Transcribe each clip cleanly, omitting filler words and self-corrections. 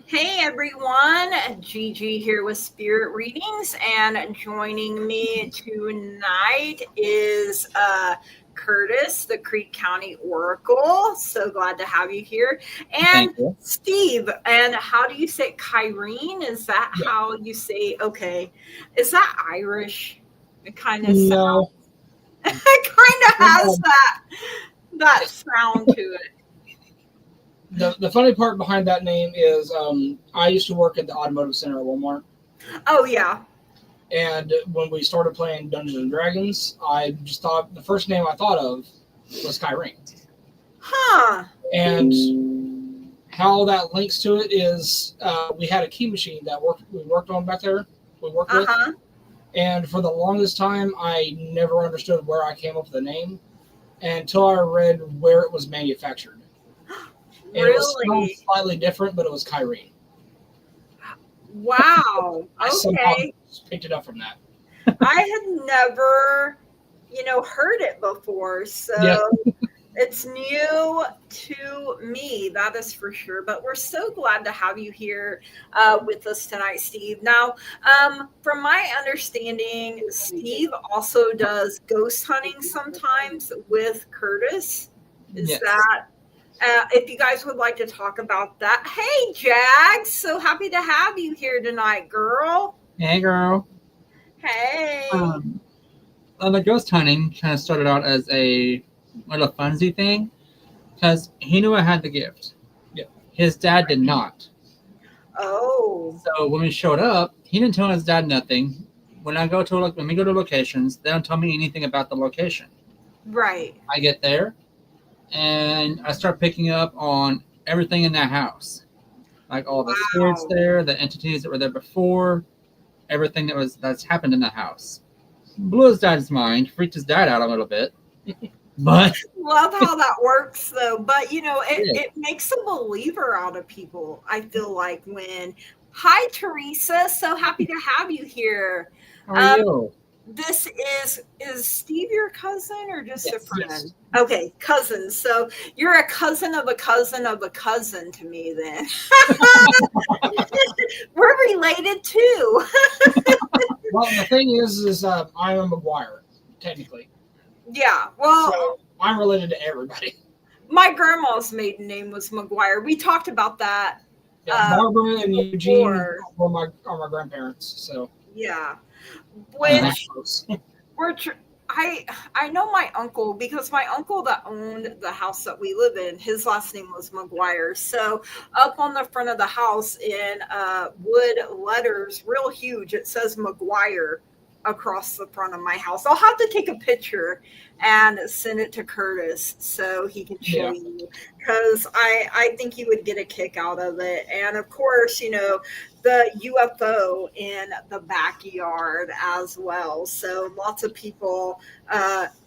Hey everyone, Gigi here with Spirit Readings, and joining me tonight is Curtis, the Creek County Oracle. So glad to have you here. Thank And you. Steve, and how do you say Kyrene? Is that Yeah. how you say, okay, is that Irish? It kind of sounds, No. it kind of has Um, that sound to it. the funny part behind that name is I used to work at the automotive center at Walmart, Oh, yeah. and when we started playing Dungeons and Dragons, I just thought the first name I thought of was Kyrene. Huh. And how that links to it is we had a key machine that we worked on back there. We worked with, Uh-huh. and for the longest time, I never understood where I came up with the name until I read where it was manufactured. And it was spelled Really? slightly different, but it was Kyrene. Wow. I somehow Okay. just picked it up from that. I had never, heard it before. Yeah. So it's new to me, that is for sure. But we're so glad to have you here with us tonight, Steve. Now, from my understanding, Steve also does ghost hunting sometimes with Curtis. Is Yes. that if you guys would like to talk about that? Hey, Jags, so happy to have you here tonight, girl. Hey, girl. Hey. Um, the ghost hunting kind of started out as a little funsy thing because he knew I had the gift. Yeah. His dad did not. Oh. So when we showed up, he didn't tell his dad nothing. When we go to locations, they don't tell me anything about the location. Right. I get there, and I start picking up on everything in that house, like all the spirits Wow. there, the entities that were there before, everything that's happened in the house. Blew his dad's mind, freaked his dad out a little bit, but Love how that works though. But it, yeah. it makes a believer out of people, I feel like when hi Teresa, so happy to have you here. How are Um you? this is Steve your cousin or just a Yes. friend? Yes. Okay, cousin. So you're a cousin of a cousin of a cousin to me then. We're related too. Well, the thing is I'm a McGuire, technically. Yeah. Well, So I'm related to everybody. my grandma's maiden name was McGuire. We talked about that Yeah, Barbara and Eugene before. are my grandparents. So Yeah. I'm that Which close. I know my uncle, because my uncle that owned the house that we live in, his last name was McGuire. So up on the front of the house in wood letters, real huge, it says McGuire across the front of my house. I'll have to take a picture and send it to Curtis so he can show Yeah. you, because I think he would get a kick out of it. And of course, the UFO in the backyard as well. So lots of people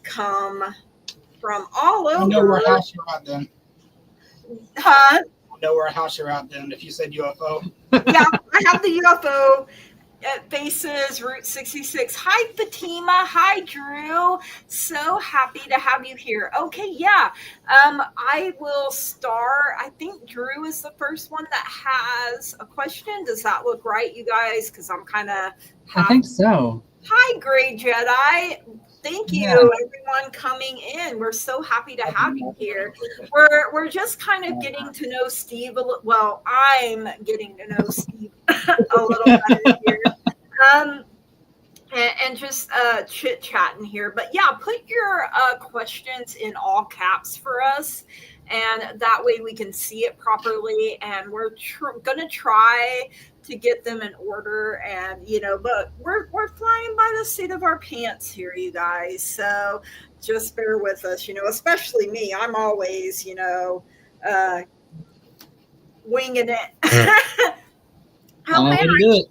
come from all I know over. where house you're at then. Huh? I know where house you're at then if you said UFO. Yeah, I have the UFO. It faces Route 66. Hi, Fatima. Hi, Drew. So happy to have you here. Okay, yeah. I will start. I think Drew is the first one that has a question. Does that look right, you guys? Because I'm kind of I think so. Hi, Gray Jedi. Thank you, Yeah. everyone coming in. We're so happy to have you here. We're just kind of getting to know Steve. Well, I'm getting to know Steve a little better here. And just chit chatting here. But yeah, put your questions in all caps for us, and that way we can see it properly. And we're gonna try to get them in order. And but we're flying by the seat of our pants here, you guys. So just bear with us. Especially me. I'm always winging it. Oh Only man, way to do it.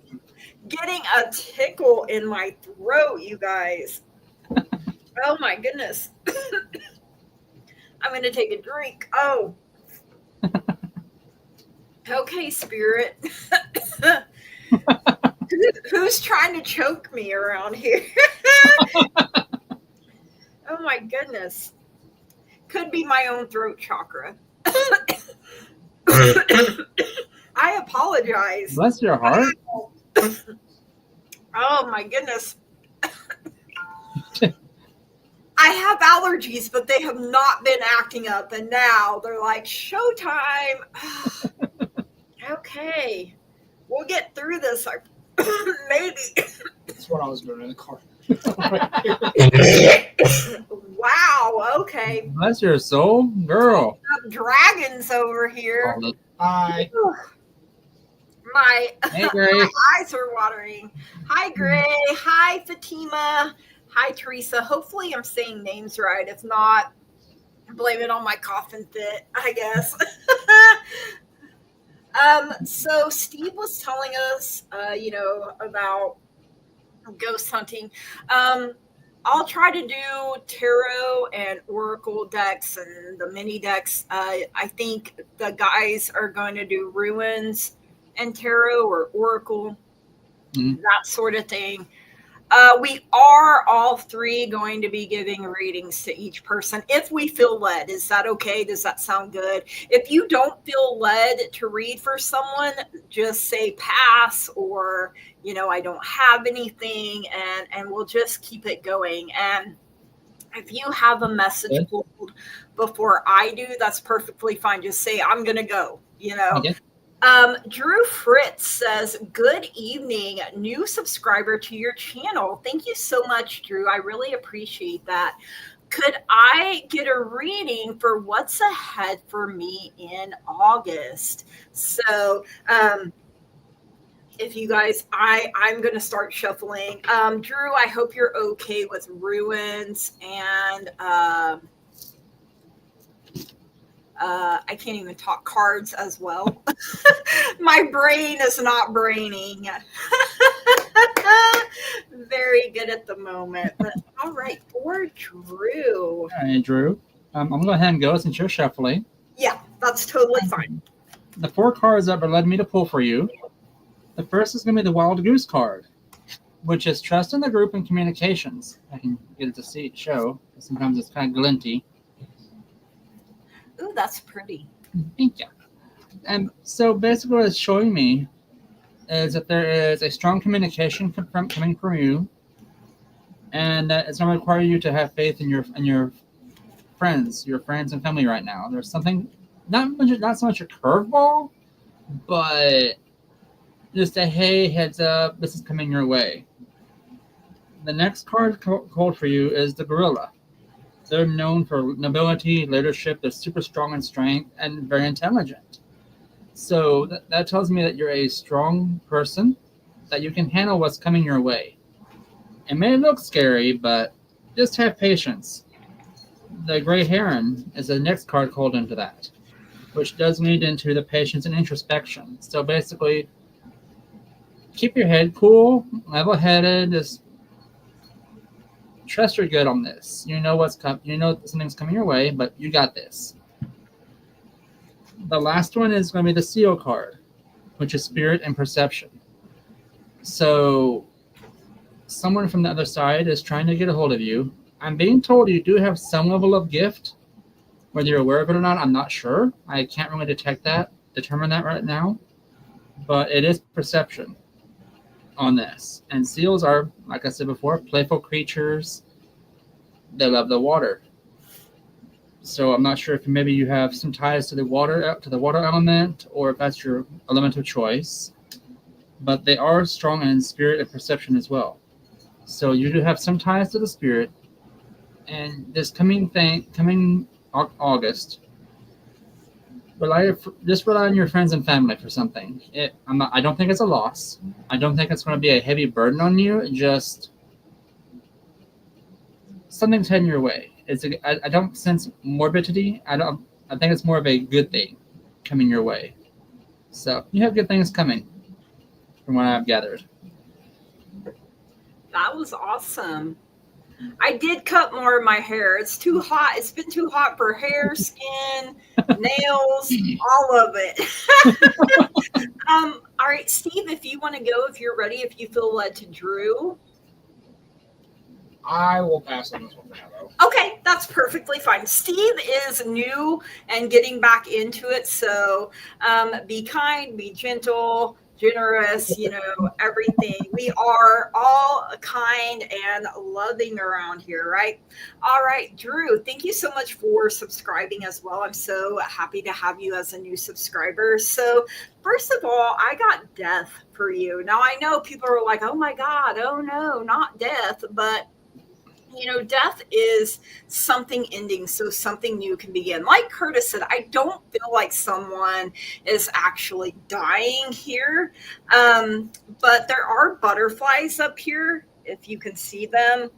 getting a tickle in my throat, you guys. Oh my goodness. I'm going to take a drink. Oh. Okay, Spirit. Who's trying to choke me around here? Oh my goodness. Could be my own throat chakra. I apologize. Bless your heart. Oh my goodness. I have allergies, but they have not been acting up, and now they're like, showtime. Okay, we'll get through this. Maybe. That's what I was doing in the car. Wow, okay. Bless your soul, girl. Dragons over here. Called it. Hi. My, Hey, Gray. my eyes are watering. Hi, Gray. Hi, Fatima. Hi, Teresa. Hopefully I'm saying names right. If not, blame it on my coffin fit, I guess. So Steve was telling us, about ghost hunting. I'll try to do tarot and oracle decks and the mini decks. I think the guys are going to do ruins and tarot or oracle, that sort of thing. We are all three going to be giving readings to each person if we feel led. Is that okay? Does that sound good? If you don't feel led to read for someone, just say pass, or, I don't have anything, and we'll just keep it going. And if you have a message pulled before I do, that's perfectly fine. Just say, I'm going to go, Okay. Drew Fritz says, good evening, new subscriber to your channel. Thank you so much, Drew. I really appreciate that. Could I get a reading for what's ahead for me in August? So, if you guys, I'm going to start shuffling. Drew, I hope you're okay with ruins and, I can't even talk cards as well. My brain is not braining. Very good at the moment. But all right, for Drew. All right, Drew. I'm going to go ahead and go since you're shuffling. Yeah, that's totally fine. The 4 cards that were led me to pull for you. The first is going to be the Wild Goose card, which is trust in the group and communications. I can get it to show. Sometimes it's kind of glinty. Ooh, that's pretty. Thank you. And so basically what it's showing me is that there is a strong communication coming from you, and that it's going to require you to have faith in your friends and family right now. There's something, not so much a curveball, but just a hey, heads up, this is coming your way. The next card called for you is the Gorilla. They're known for nobility, leadership. They're super strong in strength and very intelligent. So that tells me that you're a strong person, that you can handle what's coming your way. It may look scary, but just have patience. The Gray Heron is the next card called into that, which does lead into the patience and introspection. So basically, keep your head cool, level-headed, just trust you're good on this. You know what's coming. You know something's coming your way, but you got this. The last one is going to be the Seal card, which is spirit and perception. So someone from the other side is trying to get a hold of you. I'm being told you do have some level of gift. Whether you're aware of it or not, I'm not sure. I can't really determine that right now. But it is perception on this. And seals are, like I said before, playful creatures. They love the water. So I'm not sure if maybe you have some ties to the water element, or if that's your element of choice. But they are strong in spirit and perception as well. So you do have some ties to the spirit. And this coming August, just rely on your friends and family for something. I don't think it's a loss. I don't think it's going to be a heavy burden on you. Just something's heading your way. I don't sense morbidity. I think it's more of a good thing coming your way. So you have good things coming, from what I've gathered. That was awesome. I did cut more of my hair. It's too hot. It's been too hot for hair, skin, nails, all of it. All right, Steve, if you want to go, if you're ready, if you feel led to Drew. I will pass on this one for now, though. Okay, that's perfectly fine. Steve is new and getting back into it, so be kind, be gentle, generous, everything. We are all kind and loving around here, right? All right, Drew, thank you so much for subscribing as well. I'm so happy to have you as a new subscriber. So, first of all, I got death for you. Now, I know people are like, oh my God, oh no, not death, but death is something ending so something new can begin. Like Curtis said, I don't feel like someone is actually dying here. But there are butterflies up here, if you can see them.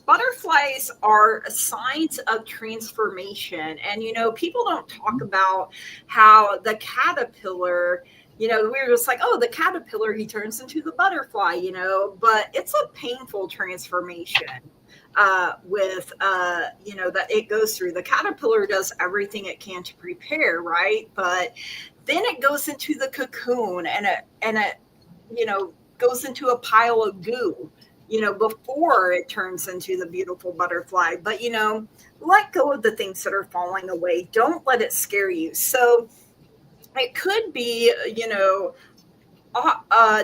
Butterflies are signs of transformation. And, people don't talk about how the caterpillar, we were just like, oh, the caterpillar, he turns into the butterfly, but it's a painful transformation that it goes through. The caterpillar does everything it can to prepare, right? But then it goes into the cocoon and it goes into a pile of goo, before it turns into the beautiful butterfly. But, let go of the things that are falling away. Don't let it scare you. So it could be,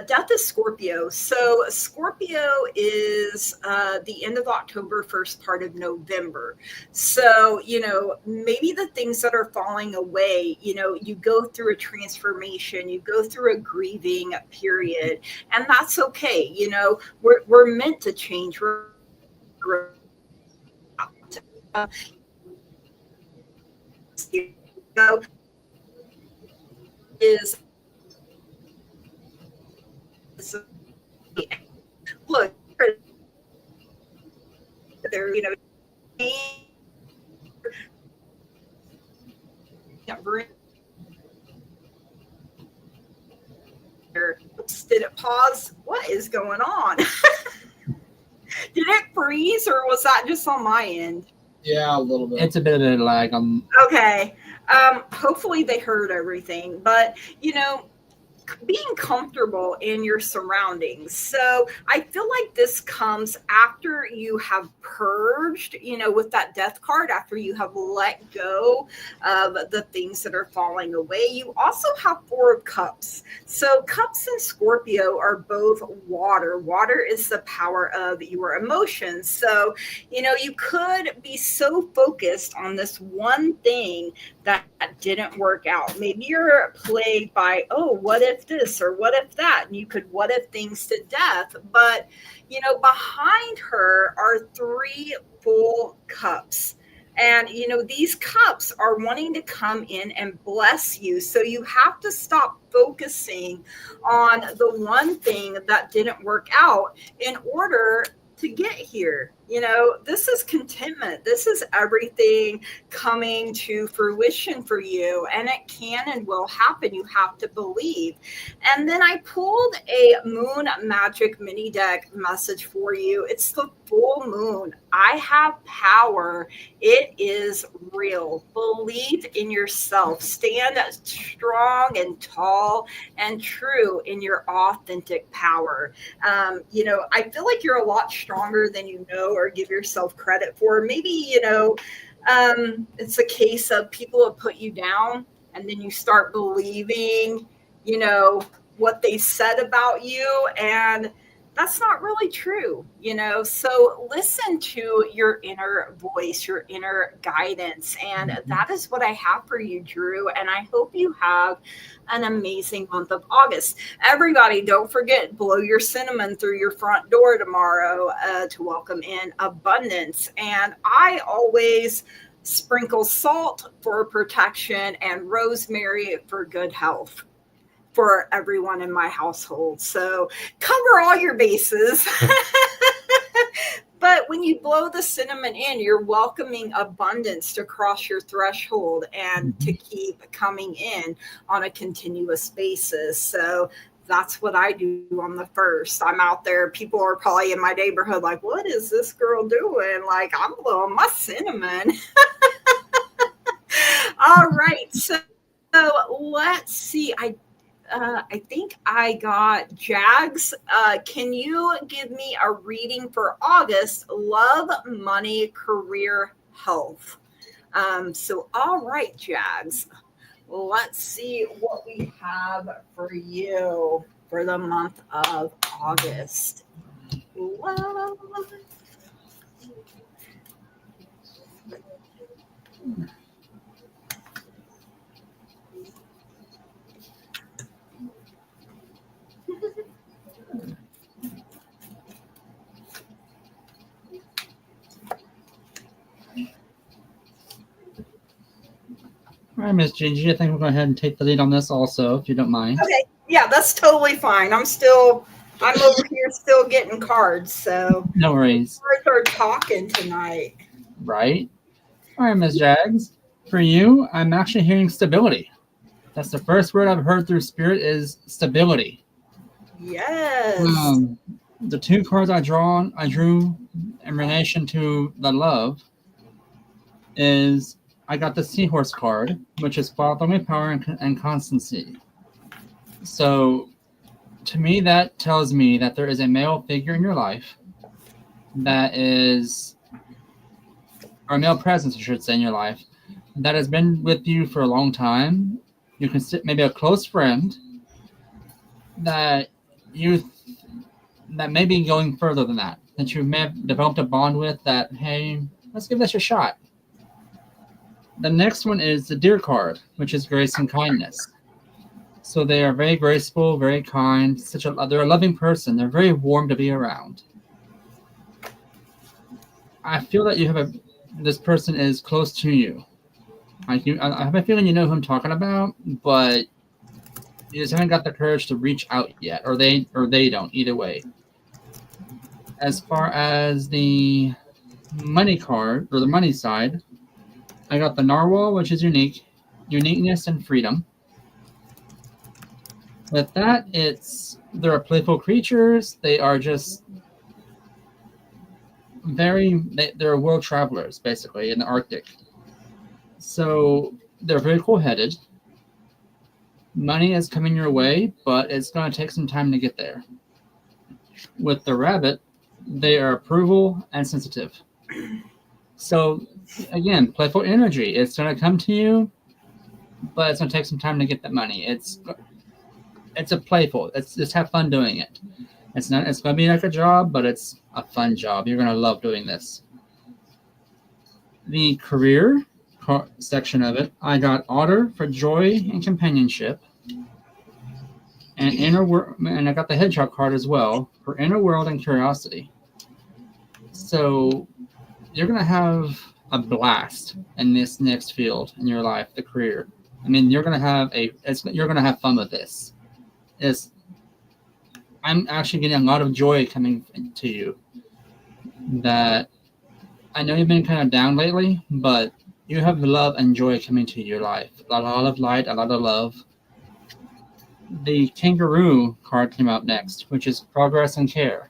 death is Scorpio. So Scorpio is the end of October, first part of November. So, maybe the things that are falling away, you go through a transformation, you go through a grieving period, and that's okay. We're meant to change. Is look, there, did it pause? What is going on? Did it freeze, or was that just on my end? Yeah, a little bit. It's a bit of a lag on. Okay. Hopefully they heard everything, but being comfortable in your surroundings. So I feel like this comes after you have purged, with that death card, after you have let go of the things that are falling away. You also have 4 of Cups. So Cups and Scorpio are both water. Water is the power of your emotions. So, you could be so focused on this one thing that didn't work out. Maybe you're plagued by, oh, what if this or what if that? And you could what if things to death. But, behind her are 3 full cups. And, these cups are wanting to come in and bless you. So you have to stop focusing on the one thing that didn't work out in order to get here. This is contentment. This is everything coming to fruition for you, and it can and will happen. You have to believe. And then I pulled a Moon Magic mini deck message for you. It's the full moon. I have power. It is real. Believe in yourself. Stand strong and tall and true in your authentic power. I feel like you're a lot stronger than you know or give yourself credit for. Maybe, it's a case of people have put you down, and then you start believing, what they said about you, and that's not really true, So listen to your inner voice, your inner guidance. And that is what I have for you, Drew. And I hope you have an amazing month of August. Everybody, don't forget, blow your cinnamon through your front door tomorrow to welcome in abundance. And I always sprinkle salt for protection and rosemary for good health for everyone in my household. So cover all your bases. But when you blow the cinnamon in, you're welcoming abundance to cross your threshold and to keep coming in on a continuous basis. So that's what I do on the 1st. I'm out there. People are probably in my neighborhood like, what is this girl doing? Like, I'm blowing my cinnamon. All right. So let's see. I think I got Jags. Can you give me a reading for August? Love, money, career, health. So, all right, Jags. Let's see what we have for you for the month of August. Love. All right, Miss Gigi, I think we'll go ahead and take the lead on this also, if you don't mind. Okay, yeah, that's totally fine. I'm over here still getting cards, so No worries. cards are talking tonight. Right? All right, Miss Jags. For you, I'm actually hearing stability. That's the first word I've heard through Spirit is stability. Yes. The two cards I drew in relation to the love is I got the Seahorse card, which is fatherly power and constancy. So, to me, that tells me that there is a male figure in your life that is, or a male presence, I should say, in your life that has been with you for a long time. You can maybe a close friend that that may be going further than that you may have developed a bond with. That, hey, let's give this a shot. The next one is the Deer card, which is grace and kindness. So they are very graceful, very kind. They're a loving person. They're very warm to be around. I feel that this person is close to you. I have a feeling you know who I'm talking about, but you just haven't got the courage to reach out yet, or they don't. Either way. As far as the money card, or the money side, I got the Narwhal, which is uniqueness and freedom. With that, they're playful creatures. They are just they're world travelers, basically, in the Arctic. So they're very cool-headed. Money is coming your way, but it's going to take some time to get there. With the rabbit, they are approval and sensitive. So, again, playful energy. It's going to come to you, but it's going to take some time to get that money. It's a playful. Just have fun doing it. It's going to be like a job, but it's a fun job. You're going to love doing this. The career section of it, I got Otter for joy and companionship, and and I got the Hedgehog card as well for inner world and curiosity. So you're gonna have a blast in this next field in your life, the career. I mean, you're gonna have fun with this. I'm actually getting a lot of joy coming to you. That I know you've been kind of down lately, but you have love and joy coming to your life. A lot of light, a lot of love. The Kangaroo card came out next, which is progress and care,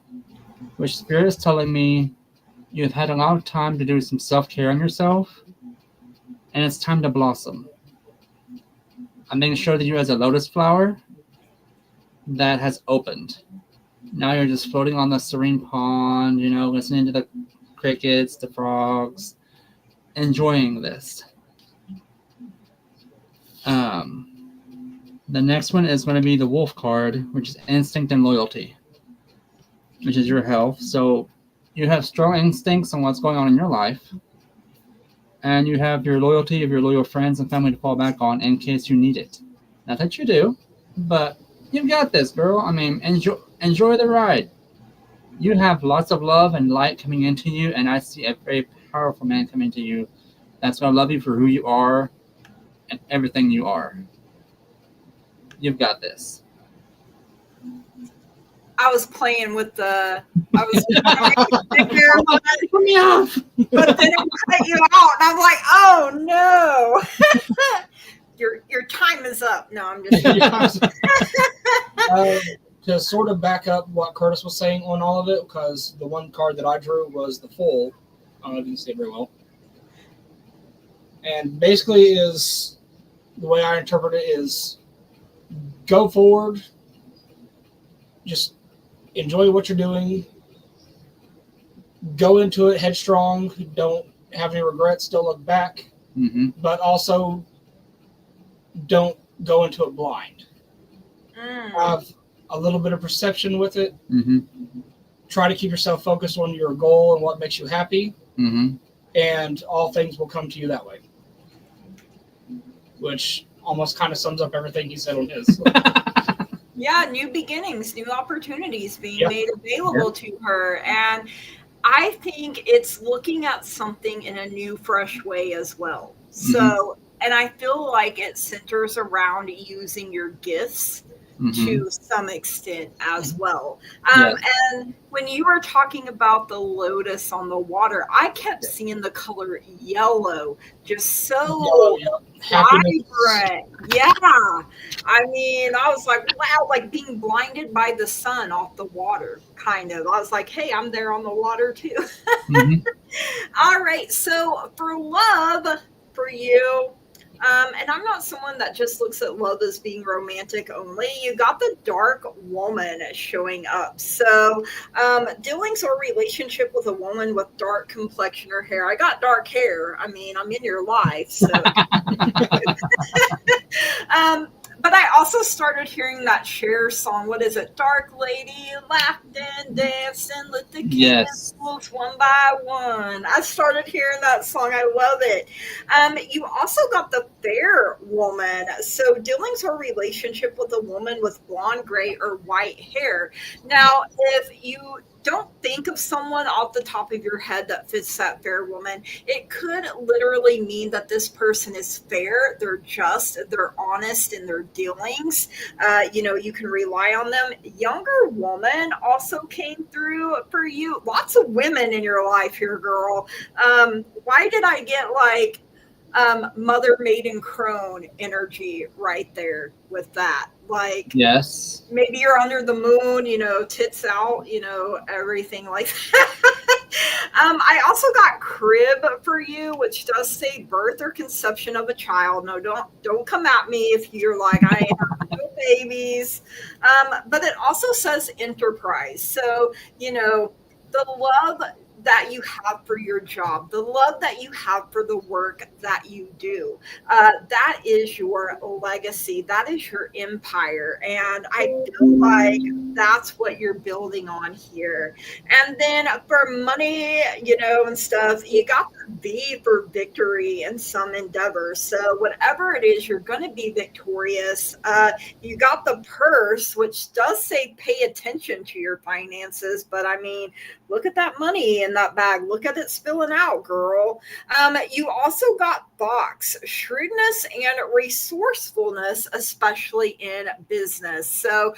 which Spirit is telling me you've had a lot of time to do some self-care on yourself, and it's time to blossom. I'm being shown to you as a lotus flower that has opened. Now you're just floating on the serene pond, listening to the crickets, the frogs, enjoying this. The next one is going to be the Wolf card, which is instinct and loyalty, which is your health. So you have strong instincts on what's going on in your life, and you have your loyalty of your loyal friends and family to fall back on in case you need it. Not that you do, but you've got this, girl. I mean, enjoy the ride. You have lots of love and light coming into you, and I see a very powerful man coming to you that's going to love you for who you are and everything you are. You've got this. I was playing with I was trying to make it bigger, Put me off. but then it cut you out, and I'm like, oh no. Your time is up. No, I'm just to sort of back up what Curtis was saying on all of it, because the one card that I drew was the Fool. I don't know if you can see it very well. And basically is, the way I interpret it is, go forward. Just enjoy what you're doing. Go into it headstrong. Don't have any regrets. Don't look back. Mm-hmm. But also don't go into it blind. Have a little bit of perception with it. Mm-hmm. Try to keep yourself focused on your goal and what makes you happy. Mm-hmm. And all things will come to you that way. Which almost kind of sums up everything he said on his. Yeah, new beginnings, new opportunities being Yep. made available to her. And I think it's looking at something in a new, fresh way as well. So, and I feel like it centers around using your gifts Mm-hmm. to some extent as well. Yes. And when you were talking about the lotus on the water, I kept seeing the color yellow, just so vibrant. Yeah. I mean, I was like, wow, like being blinded by the sun off the water, kind of. I was like, hey, I'm there on the water too. Mm-hmm. All right. So for love for you, and I'm not someone that just looks at love as being romantic only. You got the dark woman showing up. So dealings or relationship with a woman with dark complexion or hair. I got dark hair. I mean, I'm in your life. So but I also started hearing that Cher song. What is it? Dark Lady laughed and danced and lit the Yes. candles one by one. I started hearing that song. I love it. You also got the fair woman. So dealings or relationship with a woman with blonde, gray, or white hair. Now, if you don't think of someone off the top of your head that fits that fair woman, it could literally mean that this person is fair, they're just, they're honest in their dealings. You can rely on them. Younger woman also came through for you. Lots of women in your life here, girl. Why did I get like mother maiden crone energy right there with that? Like, Yes. maybe you're under the moon, tits out, everything like that. I also got crib for you, which does say birth or conception of a child. No, don't come at me if you're like, I have no babies. But it also says enterprise. So, the love that you have for your job, the love that you have for the work that you do, that is your legacy. That is your empire. And I feel like that's what you're building on here. And then for money, and stuff, you got the V for victory in some endeavors. So whatever it is, you're going to be victorious. You got the purse, which does say pay attention to your finances. But I mean, look at that money in that bag. Look at it spilling out, girl. You also got fox, shrewdness and resourcefulness, especially in business. So,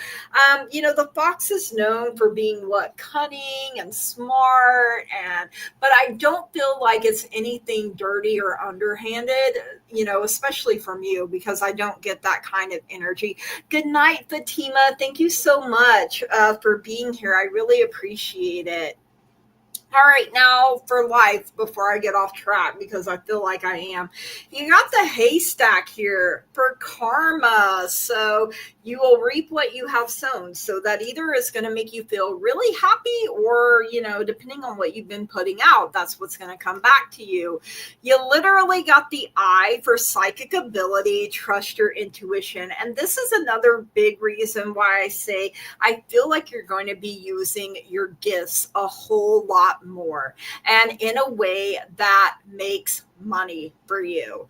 the fox is known for being what, cunning and smart, but I don't feel like it's anything dirty or underhanded, especially from you, because I don't get that kind of energy. Good night, Fatima. Thank you so much for being here. I really appreciate it. All right, now for life, before I get off track, because I feel like I am. You got the haystack here for karma. So you will reap what you have sown. So that either is going to make you feel really happy, or, depending on what you've been putting out, that's what's going to come back to you. You literally got the I for psychic ability, trust your intuition. And this is another big reason why I say I feel like you're going to be using your gifts a whole lot more, and in a way that makes money for you.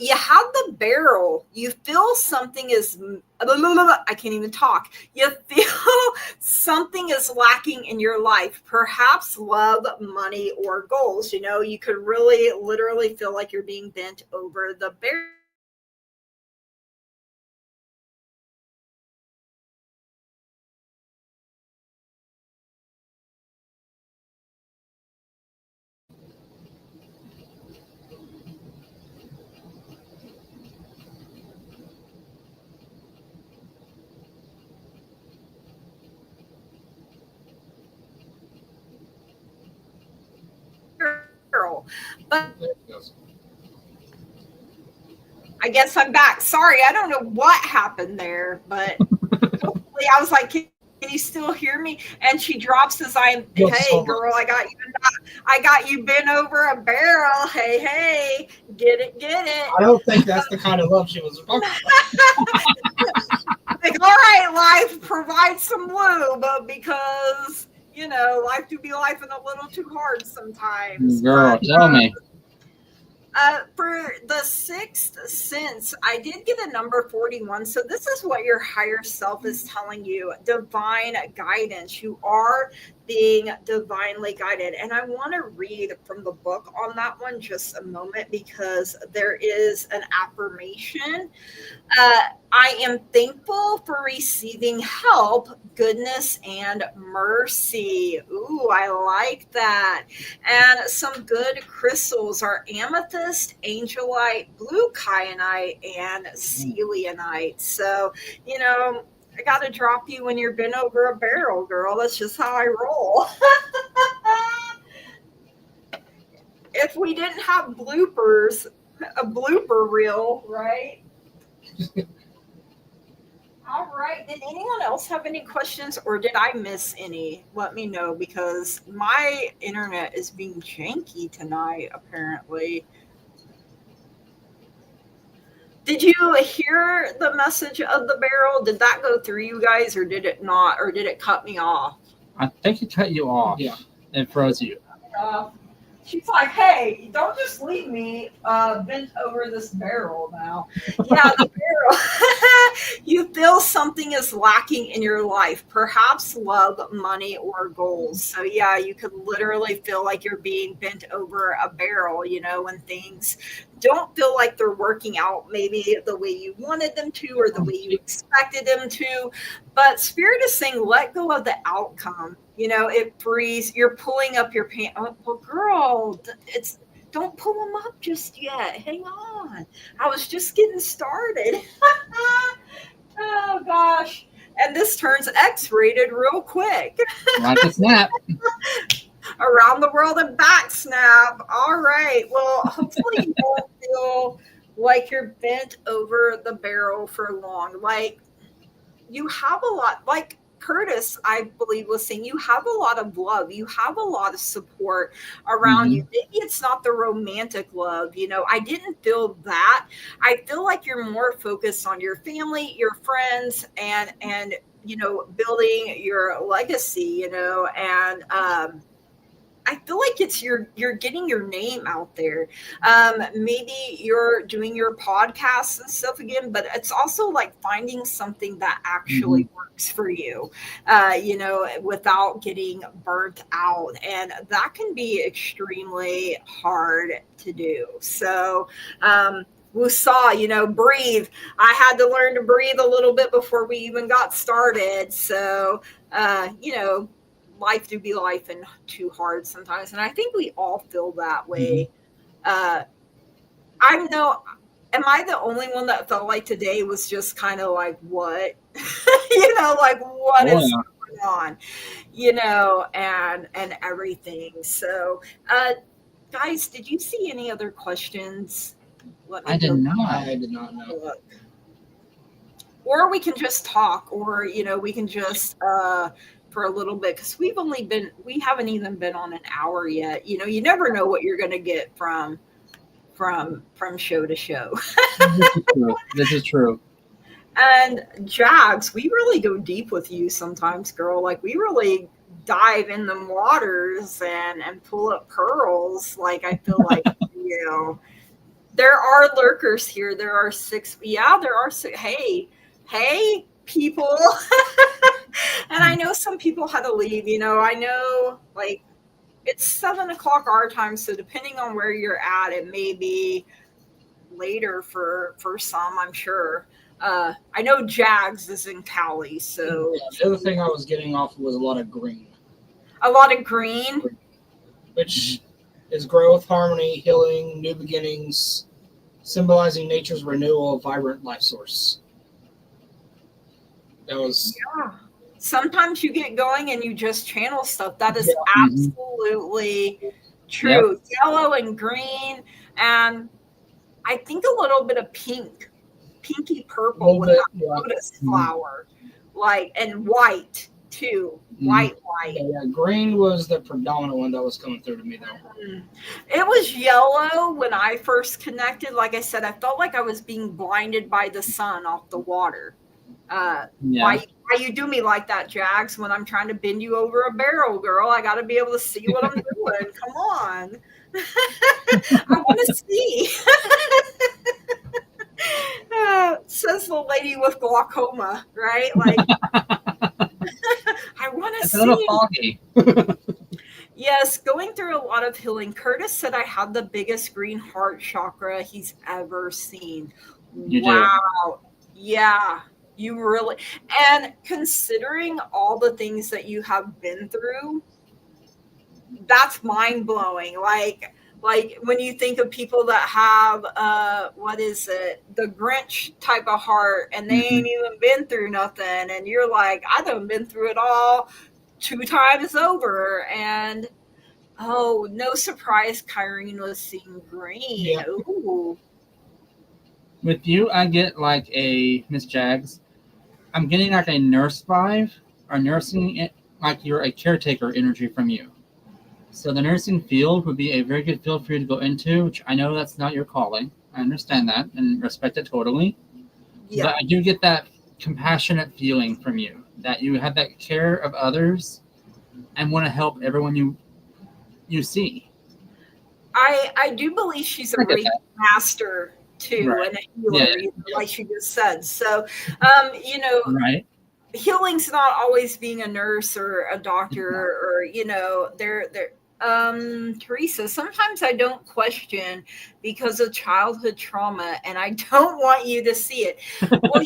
You have the barrel. You feel something is, I can't even talk. You feel something is lacking in your life, perhaps love, money, or goals. You could really literally feel like you're being bent over the barrel. But I guess I'm back. Sorry, I don't know what happened there, but hopefully I was like, can you still hear me? And she drops as hey girl, I got you bent over a barrel. Hey, get it. I don't think that's the kind of love she was talking about. Like, all right, life, provide some lube because life do be life and a little too hard sometimes. Girl, tell me. For the sixth sense, I did get a number 41. So this is what your higher self is telling you. Divine guidance. You are being divinely guided. And I want to read from the book on that one just a moment because there is an affirmation. I am thankful for receiving help, goodness, and mercy. Ooh, I like that. And some good crystals are amethyst, angelite, blue kyanite, and selenite. So, I got to drop you when you're bent over a barrel, girl. That's just how I roll. If we didn't have bloopers, a blooper reel, right? All right. Did anyone else have any questions or did I miss any? Let me know because my internet is being janky tonight, apparently. Did you hear the message of the barrel? Did that go through you guys or did it not? Or did it cut me off? I think it cut you off. Yeah. And froze you. She's like, hey, don't just leave me bent over this barrel now. Yeah, the barrel. You feel something is lacking in your life, perhaps love, money, or goals. So, yeah, you could literally feel like you're being bent over a barrel, when things don't feel like they're working out maybe the way you wanted them to or the way you expected them to. But Spirit is saying, let go of the outcome. It frees. You're pulling up your pants. Oh, well, girl, don't pull them up just yet. Hang on. I was just getting started. Oh, gosh. And this turns X-rated real quick. Like a snap. Around the world and back snap. All right. Well, hopefully you don't feel like you're bent over the barrel for long. Like you have a lot, like Curtis, I believe, was saying, you have a lot of love. You have a lot of support around you. Maybe it's not the romantic love. I didn't feel that. I feel like you're more focused on your family, your friends, and building your legacy, and I feel like it's you're getting your name out there. Maybe you're doing your podcasts and stuff again, but it's also like finding something that actually works for you, without getting burnt out. And that can be extremely hard to do. So, Wusa, breathe. I had to learn to breathe a little bit before we even got started. So, life do be life and too hard sometimes. And I think we all feel that way. Am I the only one that felt like today was just kind of like, what? Like what is going on? And everything. So, guys, did you see any other questions? I did not. I did not know. Look. Or we can just talk, or we can just for a little bit because we haven't even been on an hour yet. You never know what you're going to get from show to show. This is true. And Jags, we really go deep with you sometimes, girl. Like we really dive in the waters and pull up pearls. Like I feel like there are lurkers here. There are 6. Yeah, there are 6. Hey, people. And I know some people had to leave. I know like it's 7:00 our time. So depending on where you're at, it may be later for some, I'm sure. I know Jags is in Cali. So the other thing I was getting off was a lot of green. A lot of green? Which is growth, harmony, healing, new beginnings, symbolizing nature's renewal of vibrant life source. That was... Yeah. Sometimes you get going and you just channel stuff. That is absolutely true. Yep. Yellow and green. And I think a little bit of pinky A purple little with bit, that yeah. lotus flower, like, and white too, white. Yeah, green was the predominant one that was coming through to me, though. Mm. It was yellow when I first connected. Like I said, I felt like I was being blinded by the sun off the water. Yeah. Why you do me like that, Jax? When I'm trying to bend you over a barrel, girl, I got to be able to see what I'm doing. Come on, I want to see. Says the lady with glaucoma, right? Like, I want to It's a little see. foggy. Yes, going through a lot of healing. Curtis said I had the biggest green heart chakra he's ever seen. You do. Wow. Yeah, you really. And considering all the things that you have been through, that's mind blowing. Like when you think of people that have what is it, the Grinch type of heart, and they Mhm. ain't even been through nothing, and you're like, I done been through it all 2 times over, and oh, no surprise, Kyrene was seeing green. Yeah. Ooh. With you, I get like a Miss Jags. I'm getting like a nurse vibe or like you're a caretaker energy from you. So the nursing field would be a very good field for you to go into, which I know that's not your calling. I understand that and respect it totally. Yeah. But I do get that compassionate feeling from you that you have that care of others and want to help everyone you see. I do believe she's a I get Reiki that. master too, Right. and a Yeah. healer, like she just said. So, Right. healing's not always being a nurse or a doctor, or they're Teresa, sometimes I don't question because of childhood trauma, and I don't want you to see it. Well,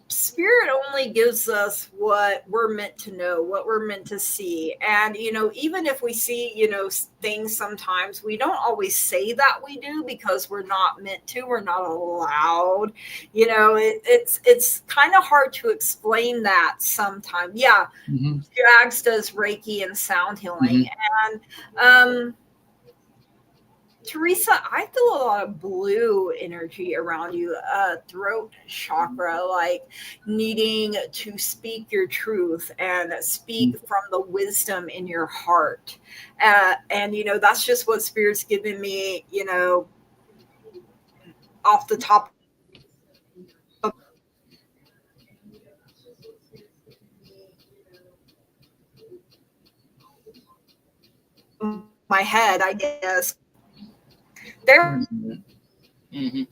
spirit only gives us what we're meant to know, what we're meant to see. And even if we see things, sometimes we don't always say that we do because we're not meant to, we're not allowed. It's kind of hard to explain that sometimes. Yeah. Mm-hmm. Jags does Reiki and sound healing. Mm-hmm. And Teresa, I feel a lot of blue energy around you, throat chakra, like needing to speak your truth and speak from the wisdom in your heart. And that's just what Spirit's given me, off the top of my head, I guess. There. Mm-hmm.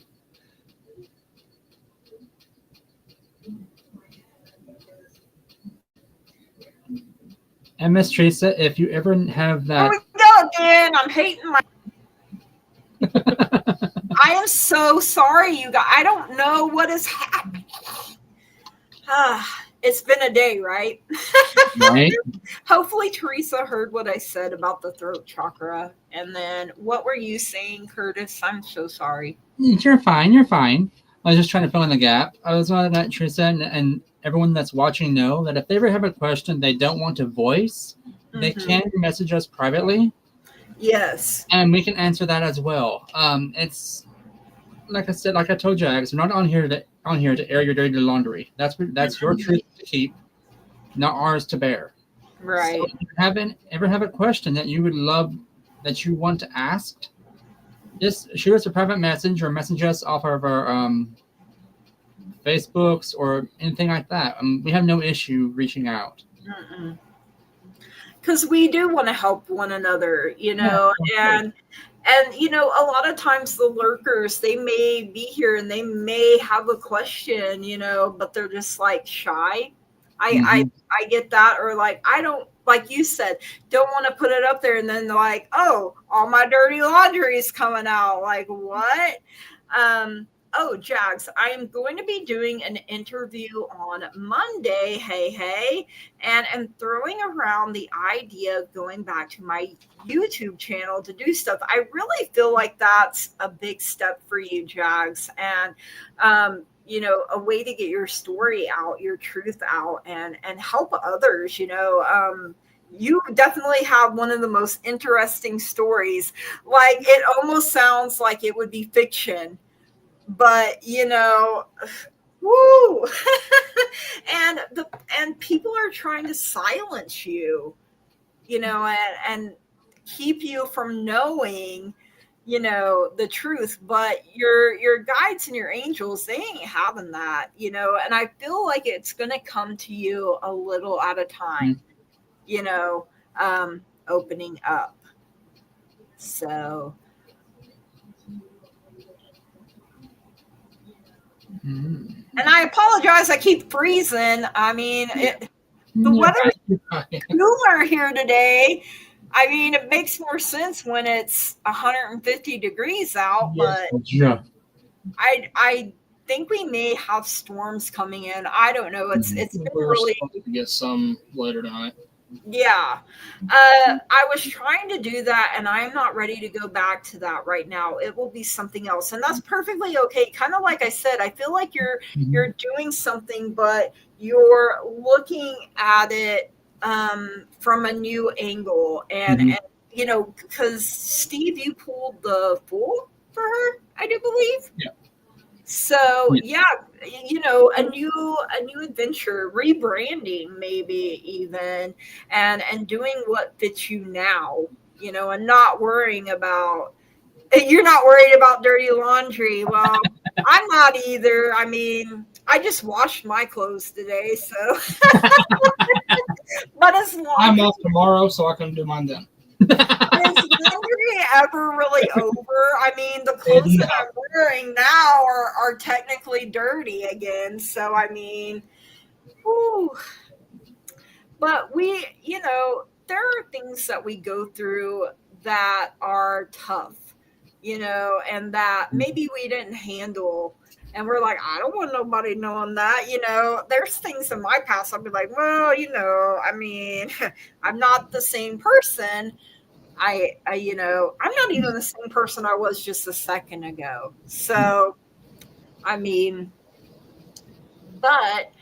And Miss Teresa, if you ever have Here that, we go again. I'm hating my. I am so sorry, you guys. I don't know what is happening. It's been a day, right? right? Hopefully, Teresa heard what I said about the throat chakra. And then, what were you saying, Curtis? I'm so sorry. You're fine. You're fine. I was just trying to fill in the gap. I was want to let Teresa and everyone that's watching know that if they ever have a question they don't want to voice, they can message us privately. Yes. And we can answer that as well. It's like I said, like I told Jags, we're not on here to air your dirty laundry. That's your truth to keep, not ours to bear. Right. So if you ever have a question that you would love, that you want to ask, just shoot us a private message or message us off of our Facebooks or anything like that. We have no issue reaching out. Because we do want to help one another, and a lot of times the lurkers, they may be here and they may have a question, but they're just like shy. I get that. Or like, I don't, like you said, don't want to put it up there, and then they're like, oh, all my dirty laundry is coming out. Like, what? Oh, Jags, I am going to be doing an interview on Monday. Hey, and I'm throwing around the idea of going back to my YouTube channel to do stuff. I really feel like that's a big step for you, Jags, and a way to get your story out, your truth out, and help others. You definitely have one of the most interesting stories. Like, it almost sounds like it would be fiction, but woo. And people are trying to silence you, and keep you from knowing, the truth. But your guides and your angels, they ain't having that, and I feel like it's gonna come to you a little at a time, opening up. So Mm. and I apologize, I keep freezing. I mean, the weather's cooler here today. I mean, it makes more sense when it's 150 degrees out, but Yeah. I think we may have storms coming in. I don't know. It's been really, supposed to get some later tonight. yeah. I was trying to do that, and I'm not ready to go back to that right now. It will be something else, and that's perfectly okay. Kind of like I said, I feel like you're doing something, but you're looking at it from a new angle, and because Steve, you pulled the Fool for her, I do believe. Yeah. So yeah, a new adventure, rebranding, maybe even, and doing what fits you now, and not worrying about. You're not worried about dirty laundry. Well, I'm not either. I mean, I just washed my clothes today, so. But as long I'm off tomorrow, so I can do mine then. is laundry ever really over? I mean, the clothes that I'm wearing now are technically dirty again. So, I mean, whew. But we, there are things that we go through that are tough, and that maybe we didn't handle. And we're like, I don't want nobody knowing that, There's things in my past I'll be like, well, I mean, I'm not the same person. I'm not even the same person I was just a second ago. So, I mean, but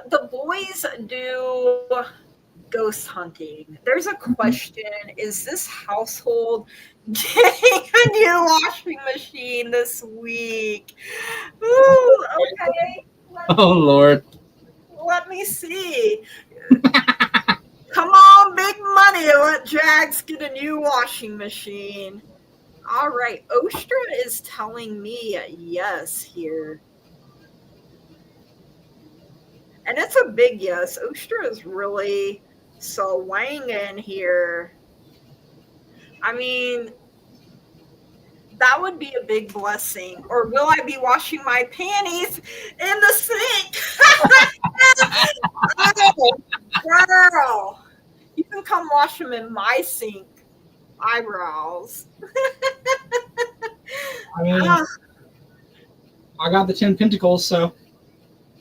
the boys do ghost hunting. There's a question: is this household getting a new washing machine this week? Ooh, okay. Oh Lord. Let me see. Come on, big money. Let Jags get a new washing machine. All right. Ostra is telling me yes here. And it's a big yes. Ostra is really swanging here. I mean, that would be a big blessing. Or will I be washing my panties in the sink? Oh, girl. You can come wash them in my sink. Eyebrows. I mean, I got the 10 Pentacles, so.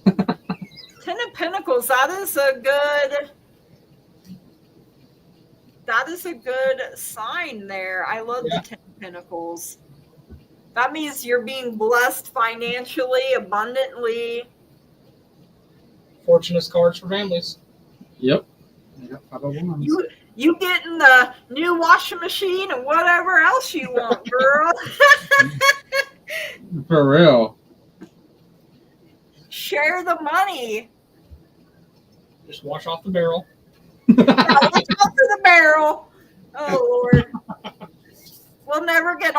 10 of Pentacles, that is a good sign there. I love the 10 of Pentacles. That means you're being blessed financially, abundantly. Fortunate cards for families. Yep. You getting the new washing machine and whatever else you want, girl. For real. Share the money. Just wash off the barrel. Watch out for the barrel. Oh, Lord. We'll never get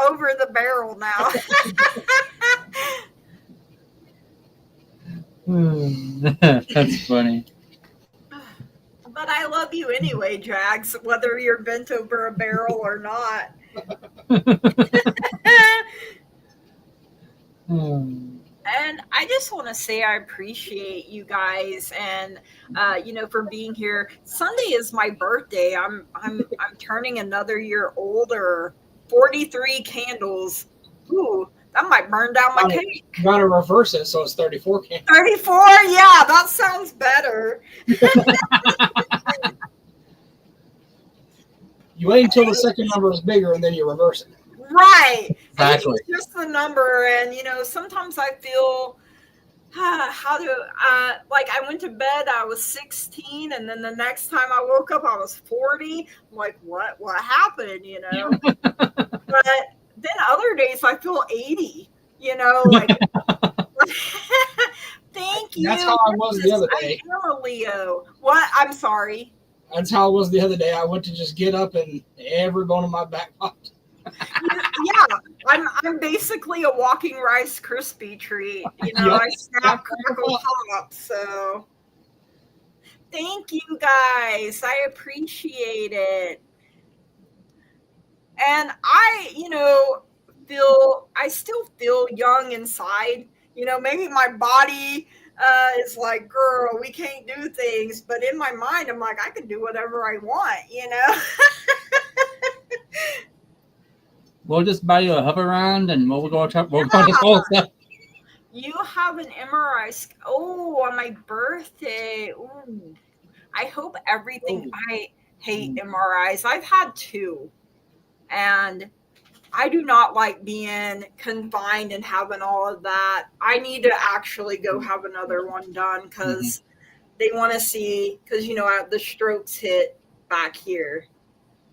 over the barrel now. That's funny. But I love you anyway, Jags, whether you're bent over a barrel or not. And I just want to say I appreciate you guys and for being here. Sunday is my birthday. I'm turning another year older. 43 candles. Ooh, that might burn down my cake. You gotta reverse it so it's 34 candles. 34? Yeah, that sounds better. You wait until the second number is bigger and then you reverse it. Right. Exactly. It's just the number. And, sometimes I feel how do like I went to bed, I was 16, and then the next time I woke up I was 40. I'm like, what happened, you know? But then other days I feel 80, you know, like thank That's you. how I was the Yes, other I day. am a Leo. What? I'm sorry. That's how I was the other day. I went to just get up and every bone in my back popped. Yeah, I'm basically a walking Rice Krispie treat. You know, Yep. I snap, crackle, pop. So thank you guys. I appreciate it. And I still feel young inside. You know, maybe my body is like, girl, we can't do things. But in my mind, I'm like, I can do whatever I want, you know? We'll just buy you a hover round and we'll go to school stuff. You have an MRI. Oh, on my birthday. Ooh. I hope everything. Ooh. I hate MRIs. I've had two. And I do not like being confined and having all of that. I need to actually go have another one done because they want to see, because, the strokes hit back here.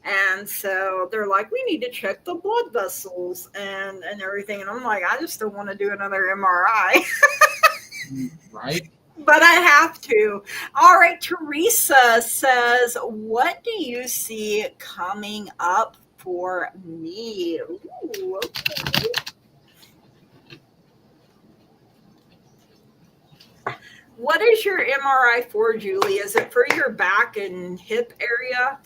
And so they're like, we need to check the blood vessels and everything. And I'm like, I just don't want to do another MRI. Right? But I have to. All right, Teresa says, what do you see coming up for me? Ooh, okay. What is your MRI for, Julie? Is it for your back and hip area?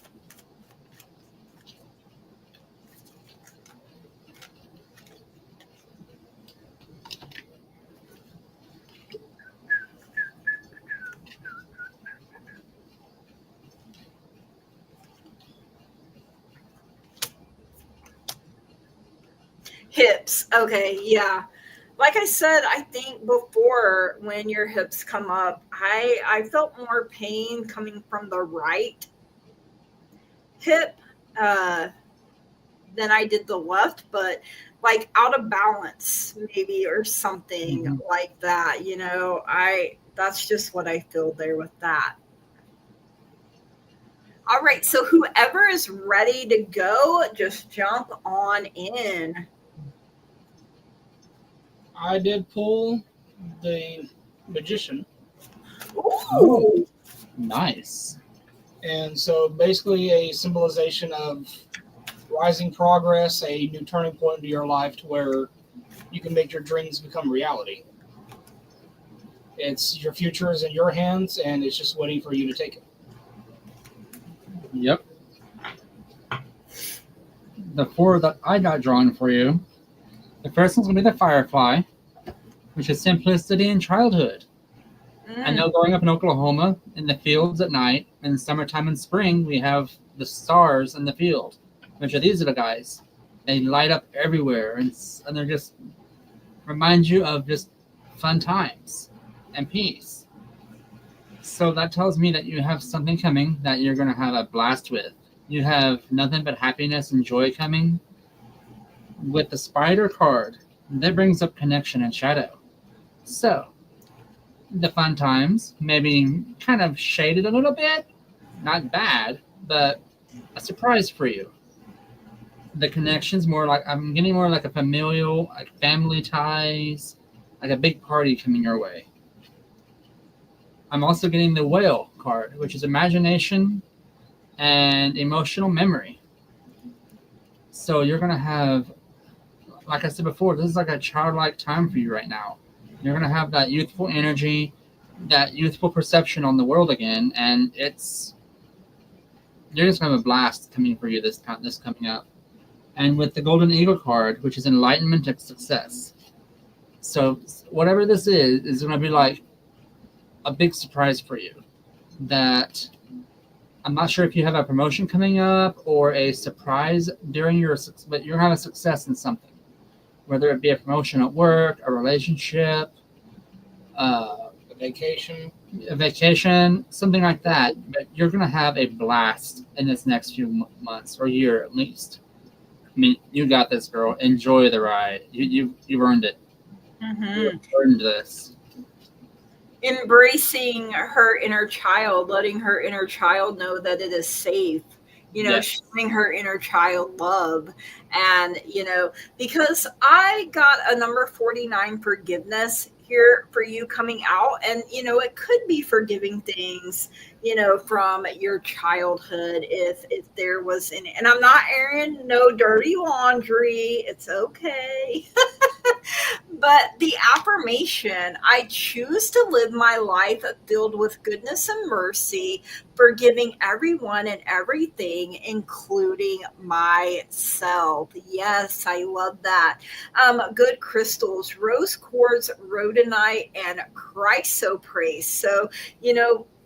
Hips. Okay, yeah. Like I said, I think before when your hips come up, I felt more pain coming from the right hip uh, than I did the left, but like out of balance maybe or something like that. That's just what I feel there with that. All right, so whoever is ready to go, just jump on in. I did pull the magician. Ooh. Nice. And so basically a symbolization of rising progress, a new turning point into your life to where you can make your dreams become reality. It's your future is in your hands and it's just waiting for you to take it. Yep. The four that I got drawn for you. The first one's gonna be the Firefly, which is simplicity and childhood. I know growing up in Oklahoma, in the fields at night, in the summertime and spring, we have the stars in the field, which are these little guys. They light up everywhere, and they're just remind you of just fun times and peace. So that tells me that you have something coming that you're going to have a blast with. You have nothing but happiness and joy coming. With the spider card, that brings up connection and shadow. So, the fun times, maybe kind of shaded a little bit. Not bad, but a surprise for you. The connections more like I'm getting more like a familial, like family ties, like a big party coming your way. I'm also getting the whale card, which is imagination and emotional memory. So you're gonna have, like I said before, this is like a childlike time for you right now. You're gonna have that youthful energy, that youthful perception on the world again, and you're just gonna have a blast coming for you this coming up. And with the Golden Eagle card, which is enlightenment and success. So whatever this is gonna be like a big surprise for you. That I'm not sure if you have a promotion coming up or a surprise during but you're having success in something, whether it be a promotion at work, a relationship, A vacation, something like that. But you're gonna have a blast in this next few months or year at least. I mean, you got this, girl. Enjoy the ride. You've earned it. Mm-hmm. You've earned this. embracing her inner child, letting her inner child know that it is safe, Yes. showing her inner child love. And, because I got a number 49 forgiveness here for you coming out. And, it could be forgiving things, from your childhood if there was any. And I'm not airing no dirty laundry. It's okay. But the affirmation, I choose to live my life filled with goodness and mercy, forgiving everyone and everything, including myself. Yes, I love that. Good crystals, rose quartz, rhodonite, and chrysoprase. So,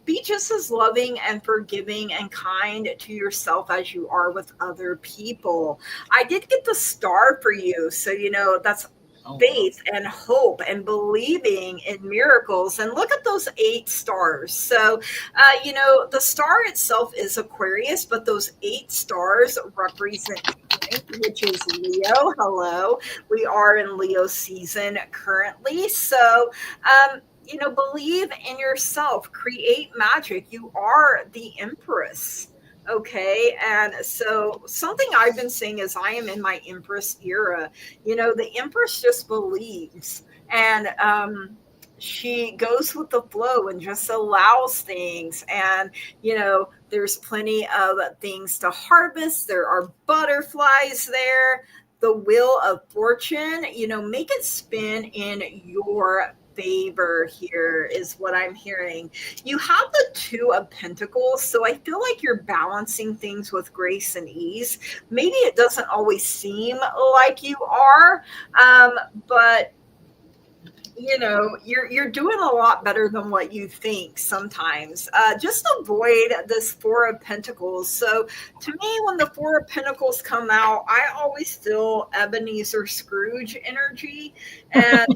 be just as loving and forgiving and kind to yourself as you are with other people. I did get the star for you. So, that's faith and hope and believing in miracles. And look at those 8 stars. So, the star itself is Aquarius, but those 8 stars represent strength, which is Leo. Hello. We are in Leo season currently. So, believe in yourself, create magic. You are the Empress. Okay. And so something I've been saying is I am in my Empress era. The Empress just believes, and she goes with the flow and just allows things. And, there's plenty of things to harvest. There are butterflies there. The wheel of fortune, make it spin in your favor here is what I'm hearing. You have the 2 of Pentacles, so I feel like you're balancing things with grace and ease. Maybe it doesn't always seem like you are, but you're doing a lot better than what you think sometimes. Just avoid this 4 of Pentacles. So to me, when the 4 of Pentacles come out, I always feel Ebenezer Scrooge energy. And,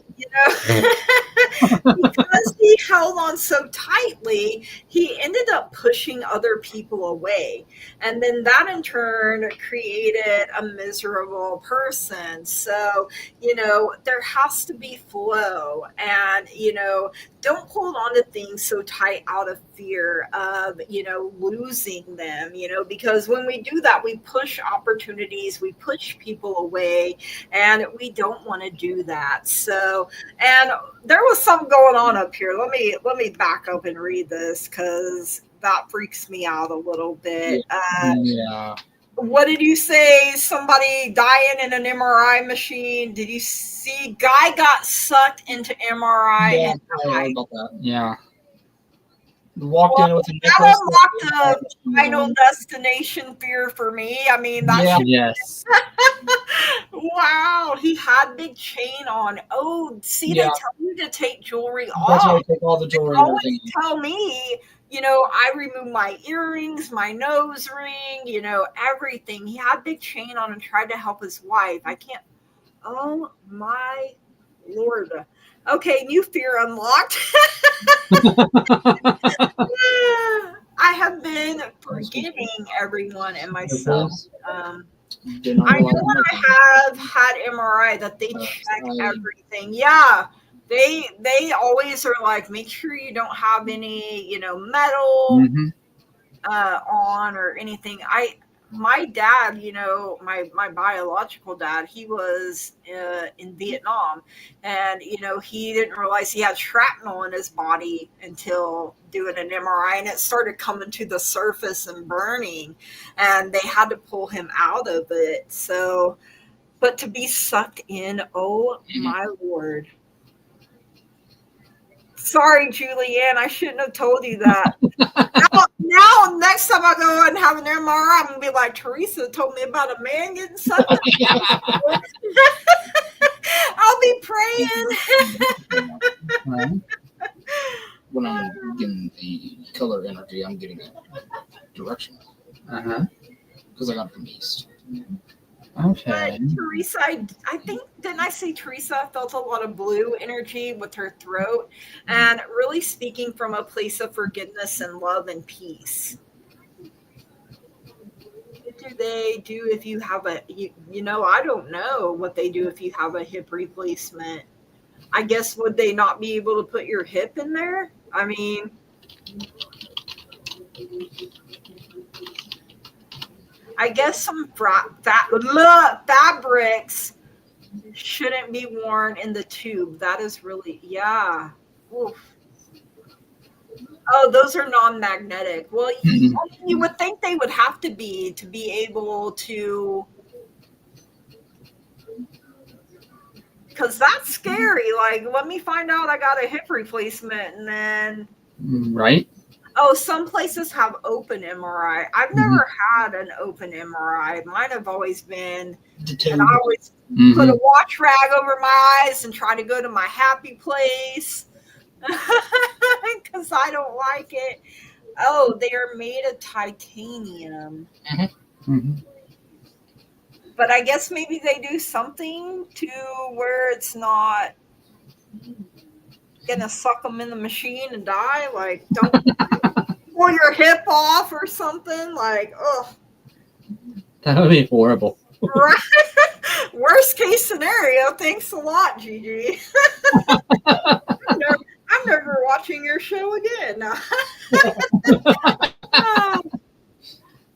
because he held on so tightly, he ended up pushing other people away. And then that in turn created a miserable person. So, there has to be flow. And, don't hold on to things so tight out of fear of, losing them, because when we do that, we push opportunities, we push people away, and we don't want to do that. So, and there was something going on up here. Let me back up and read this because that freaks me out a little bit. Yeah. What did you say? Somebody dying in an MRI machine? Did you see? Guy got sucked into MRI Yeah, and I heard died. about that. Yeah. Walked in with a That necklace. unlocked a final destination fear for me. I mean, that Yeah. should. Yes. Wow, he had big chain on. Oh, see, Yeah. they tell you to take jewelry That's why off. I take all the jewelry and Always everything. tell me, I remove my earrings, my nose ring, everything. He had big chain on and tried to help his wife. I can't. Oh my Lord. Okay, new fear unlocked. I have been forgiving everyone and myself. Did not I know realize when I have had MRI that they check everything. Yeah. They always are like, make sure you don't have any, metal Mhm. on or anything. My dad, my biological dad, he was in Vietnam, and he didn't realize he had shrapnel in his body until doing an MRI, and it started coming to the surface and burning, and they had to pull him out of it. So, but to be sucked in, oh my Lord. Sorry, Julianne, I shouldn't have told you that. Now, next time I go and have an MRI, I'm gonna be like, Teresa told me about a man getting sucked in. I'll be praying. Right. when I'm getting the color energy, I'm getting a direction because I got it from east. Okay. But Teresa, I think, didn't I say Teresa felt a lot of blue energy with her throat, and really speaking from a place of forgiveness and love and peace. What do they do if you have I don't know what they do if you have a hip replacement. I guess would they not be able to put your hip in there? I mean, I guess some fabrics shouldn't be worn in the tube. That is really, yeah. Oof. Oh, those are non-magnetic. Well, you would think they would have to be able to, because that's scary. Like, let me find out I got a hip replacement, and then Right. oh, some places have open MRI. I've never had an open MRI. Mine have always been, and I always put a watch rag over my eyes and try to go to my happy place because I don't like it. Oh, they are made of titanium. But I guess maybe they do something to where it's not gonna suck them in the machine and die. Like, don't pull your hip off or something. Like, ugh. That would be horrible. Right. Worst case scenario. Thanks a lot, Gigi. I'm never watching your show again.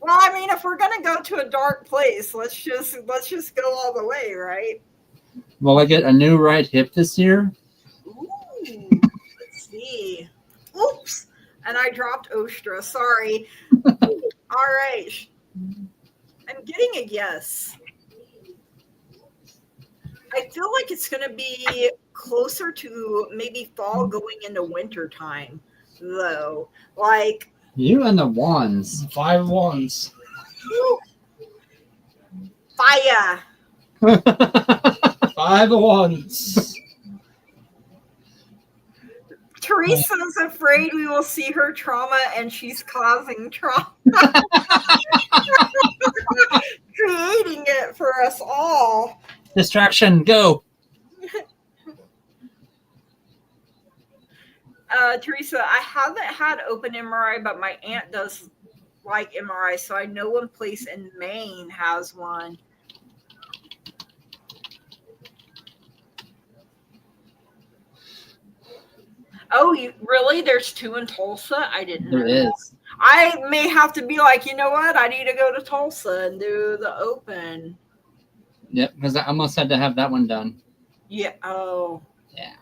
Well, I mean, if we're gonna go to a dark place, let's just go all the way, right? Will I get a new right hip this year? Ooh, let's see. Oops, and I dropped Ostra. Sorry. All right, I'm getting a yes. I feel like it's gonna be closer to maybe fall going into winter time, though. Like. You and the wands. 5 wands. Fire. 5 wands. Teresa's afraid we will see her trauma and she's causing trauma. Creating it for us all. Distraction, go. Teresa, I haven't had open MRI, but my aunt does like MRI, so I know one place in Maine has one. Oh, really? There's 2 in Tulsa? I didn't know. There is. I may have to be like, you know what? I need to go to Tulsa and do the open. Yep, because I almost had to have that one done. Yeah. Oh. Yeah.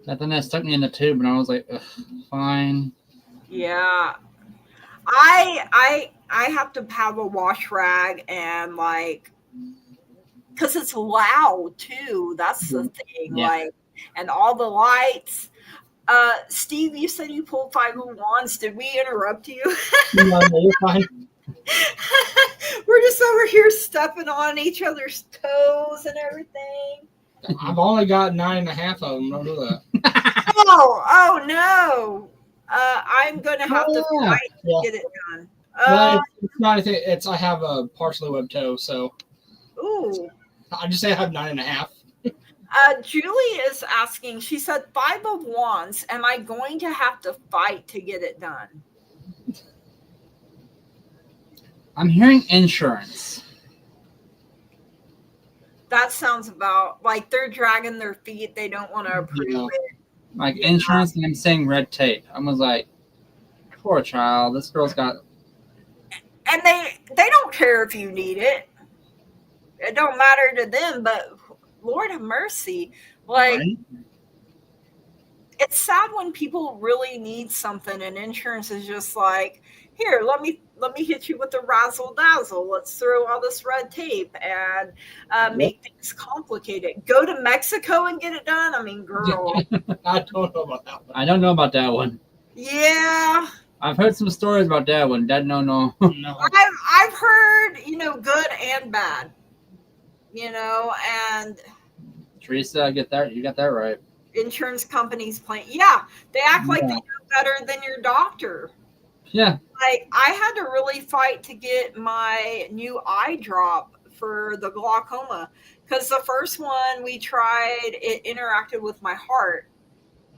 But then that stuck me in the tube, and I was like, ugh, fine. Yeah. I have to have a wash rag and like, because it's loud too. That's the thing. Yeah. Like, and all the lights. Steve, you said you pulled 5 wands. Did we interrupt you? No, you're fine. We're just over here stepping on each other's toes and everything. I've only got 9.5 of them. Don't do that. Oh no! I'm gonna have to fight to get it done. It's not anything. It's I have a partially webbed toe, so. Ooh. I just say I have 9.5. Julie is asking. She said 5 of wands. Am I going to have to fight to get it done? I'm hearing insurance. That sounds about like they're dragging their feet. They don't want to approve it. Like insurance, and I'm saying red tape. I was like, poor child. This girl's got. And they don't care if you need it. It don't matter to them. But Lord have mercy, like. Right? It's sad when people really need something and insurance is just like, here, let me hit you with the razzle dazzle. Let's throw all this red tape and make things complicated. Go to Mexico and get it done. I mean, girl. I don't know about that one. I don't know about that one. Yeah. I've heard some stories about that one. Dad, no. I've heard, good and bad. And Teresa, I get that. You got that right. Insurance companies playing. Yeah, they act like they know better than your doctor. Yeah. Like, I had to really fight to get my new eye drop for the glaucoma because the first one we tried, it interacted with my heart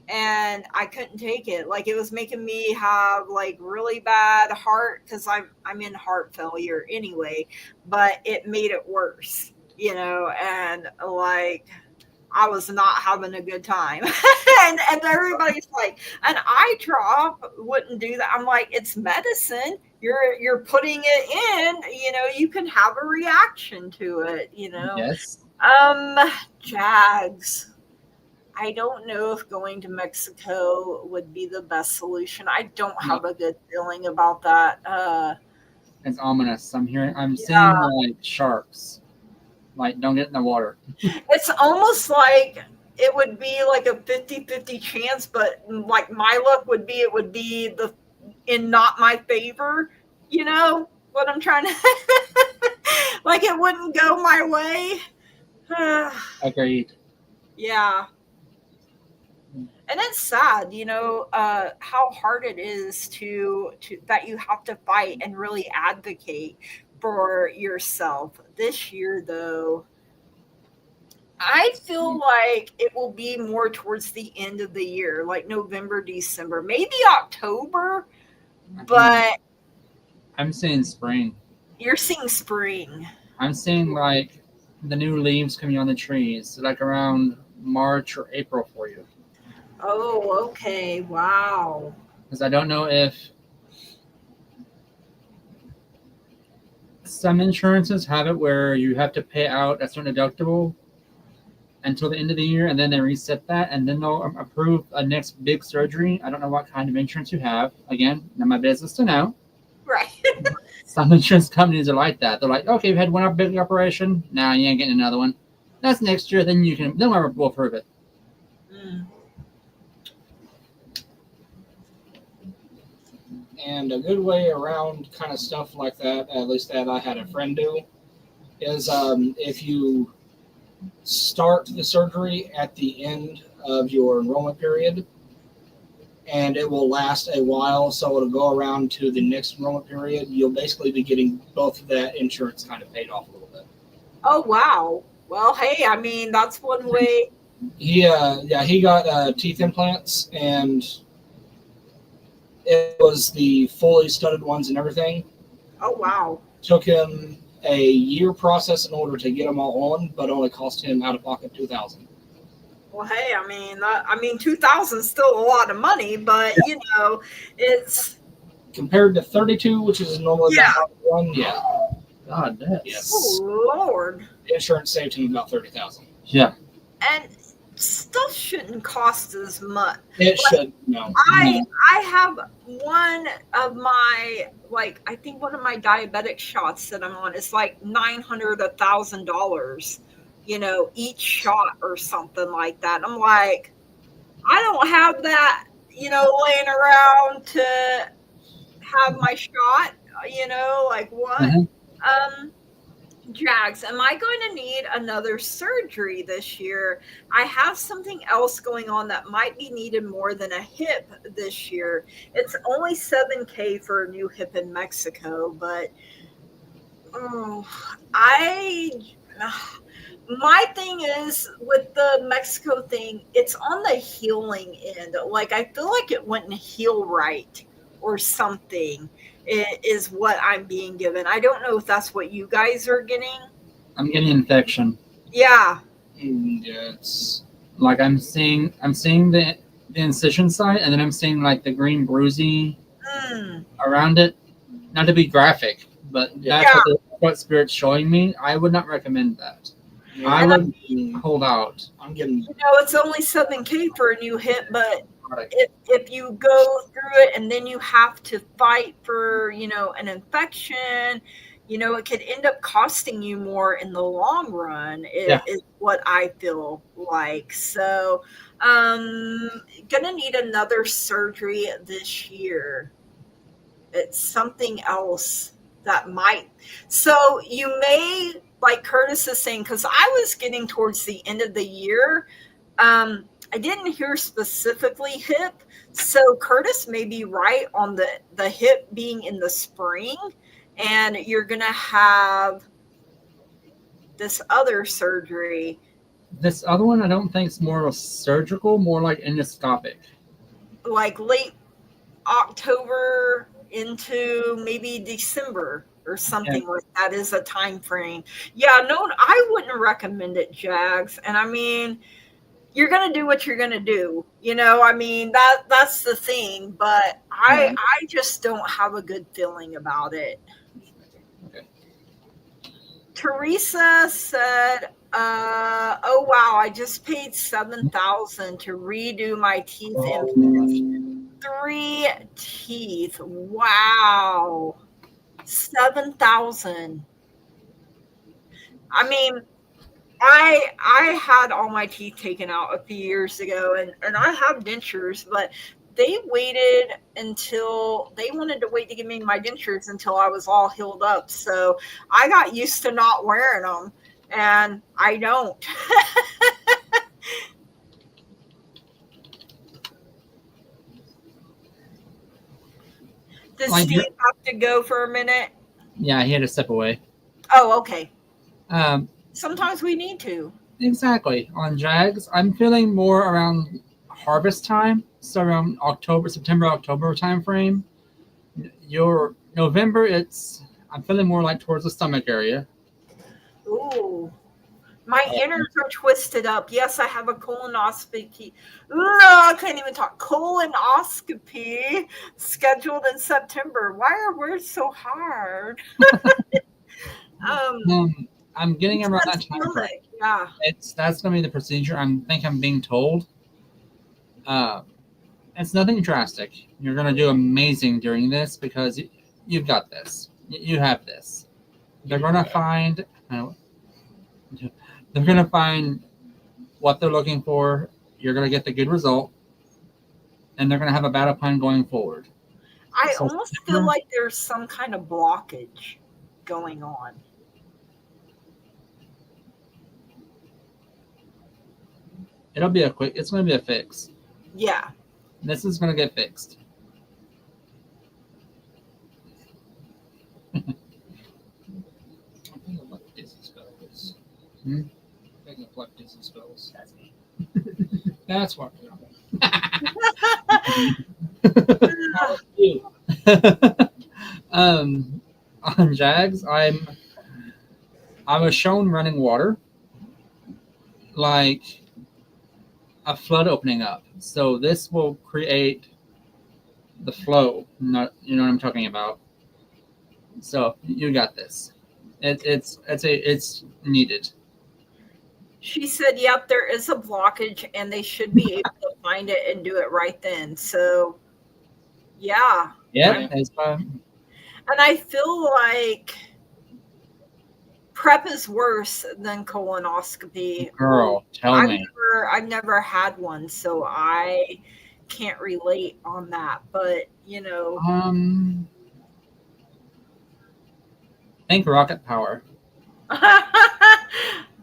and I couldn't take it. Like, it was making me have like really bad heart because I'm in heart failure anyway, but it made it worse, and like, I was not having a good time. and everybody's like, an eye drop wouldn't do that. I'm like, it's medicine. You're putting it in, you can have a reaction to it, Yes. Jags. I don't know if going to Mexico would be the best solution. I don't have a good feeling about that. It's ominous. I'm Yeah. seeing like sharks. Like, don't get in the water. It's almost like it would be like a 50-50 chance, but like my luck would be it would be in not my favor. You know what I'm trying to like it wouldn't go my way. Agreed. Yeah. And it's sad, how hard it is to that you have to fight and really advocate for yourself. This year, though, I feel like it will be more towards the end of the year, like November, December, maybe October, but I'm seeing spring. You're seeing spring. I'm seeing like the new leaves coming on the trees, like around March or April for you. Oh, okay. Wow. Because I don't know if some insurances have it where you have to pay out a certain deductible until the end of the year, and then they reset that, and then they'll approve a next big surgery. I don't know what kind of insurance you have. Again, not my business to know. Right. Some insurance companies are like that. They're like, okay, you've had one big operation. Now you ain't getting another one. That's next year. Then we'll approve it. Mm. And a good way around kind of stuff like that, at least that I had a friend do, is if you start the surgery at the end of your enrollment period, and it will last a while, so it'll go around to the next enrollment period, you'll basically be getting both of that insurance kind of paid off a little bit. Oh, wow. Well, hey, I mean, that's one way. He got teeth implants, and it was the fully studded ones and everything. Oh, wow. Took him a year process in order to get them all on, but only cost him out of pocket $2,000. Well, hey, I mean, 2,000 is still a lot of money, but it's compared to 32, which is normally the one. Yeah. God, damn. Yes. Oh, Lord. Insurance saved him about $30,000. Yeah. And stuff shouldn't cost as much. It should. No. I have one of my I think one of my diabetic shots that I'm on is like $900, $1,000. Each shot or something like that. I'm like, I don't have that, laying around to have my shot, like what? Mm-hmm. Jags, am I going to need another surgery this year? I have something else going on that might be needed more than a hip this year. It's only $7,000 for a new hip in Mexico, but my thing is with the Mexico thing, it's on the healing end. Like, I feel like it wouldn't heal right or something. It is what I'm being given. I don't know if that's what you guys are getting. I'm getting infection. Yeah. Yeah, it's like I'm seeing the incision site, and then I'm seeing like the green bruisey around it. Not to be graphic, but that's what Spirit's showing me. I would not recommend that. Yeah, I would hold out. I'm getting. It's only $7,000 for a new hip, but if you go through it and then you have to fight for an infection, it could end up costing you more in the long run. Is what I feel like. So, gonna need another surgery this year. It's something else that might. So you may, like Curtis is saying, because I was getting towards the end of the year. I didn't hear specifically hip, so Curtis may be right on the hip being in the spring, and you're gonna have this other surgery. This other one, I don't think is more of a surgical, more like endoscopic. Like late October into maybe December or something like that is a time frame. Yeah, no, I wouldn't recommend it, Jags. And I mean, you're gonna do what you're gonna do. I mean that's the thing. But I Right. I just don't have a good feeling about it. Okay. Teresa said, "Oh wow, I just paid 7,000 to redo my teeth implants. 3 teeth. Wow, 7,000. I mean, I had all my teeth taken out a few years ago, and I have dentures, but they waited until they wanted to wait to give me my dentures until I was all healed up. So I got used to not wearing them, and I don't. Does Like, Steve have to go for a minute? yeah, he had to step away. Oh, okay. Um, Sometimes we need to. exactly. On Jags, I'm feeling more around harvest time, so around September, October time frame. Your November, I'm feeling more like towards the stomach area. Ooh. My Uh, innards are twisted up. Yes, I have a colonoscopy. No, I can't even talk. Colonoscopy scheduled in September. Why are words so hard? Um, I'm getting it's around my that time frame. stomach. Yeah. That's gonna be the procedure. I'm being told. Uh, it's nothing drastic. You're gonna do amazing during this because you've got this. You have this. They're gonna find. They're gonna find what they're looking for. You're gonna get the good result, and they're gonna have a battle plan going forward. I So almost feel like there's some kind of blockage going on. It's gonna be a fix. Yeah. This is gonna get fixed. I think of like dizzy spells. Hmm? I think of like dizzy spells. That's me. That's what. On Jags, I was shown running water, like a flood opening up. So this will create the flow. Not, you know what I'm talking about. So you got this. It's needed. She said, yep, there is a blockage and they should be able to find it and do it right then. So, yeah. Yeah, And I feel like prep is worse than colonoscopy. girl, tell me. I've never had one, so I can't relate on that. But, Think rocket power.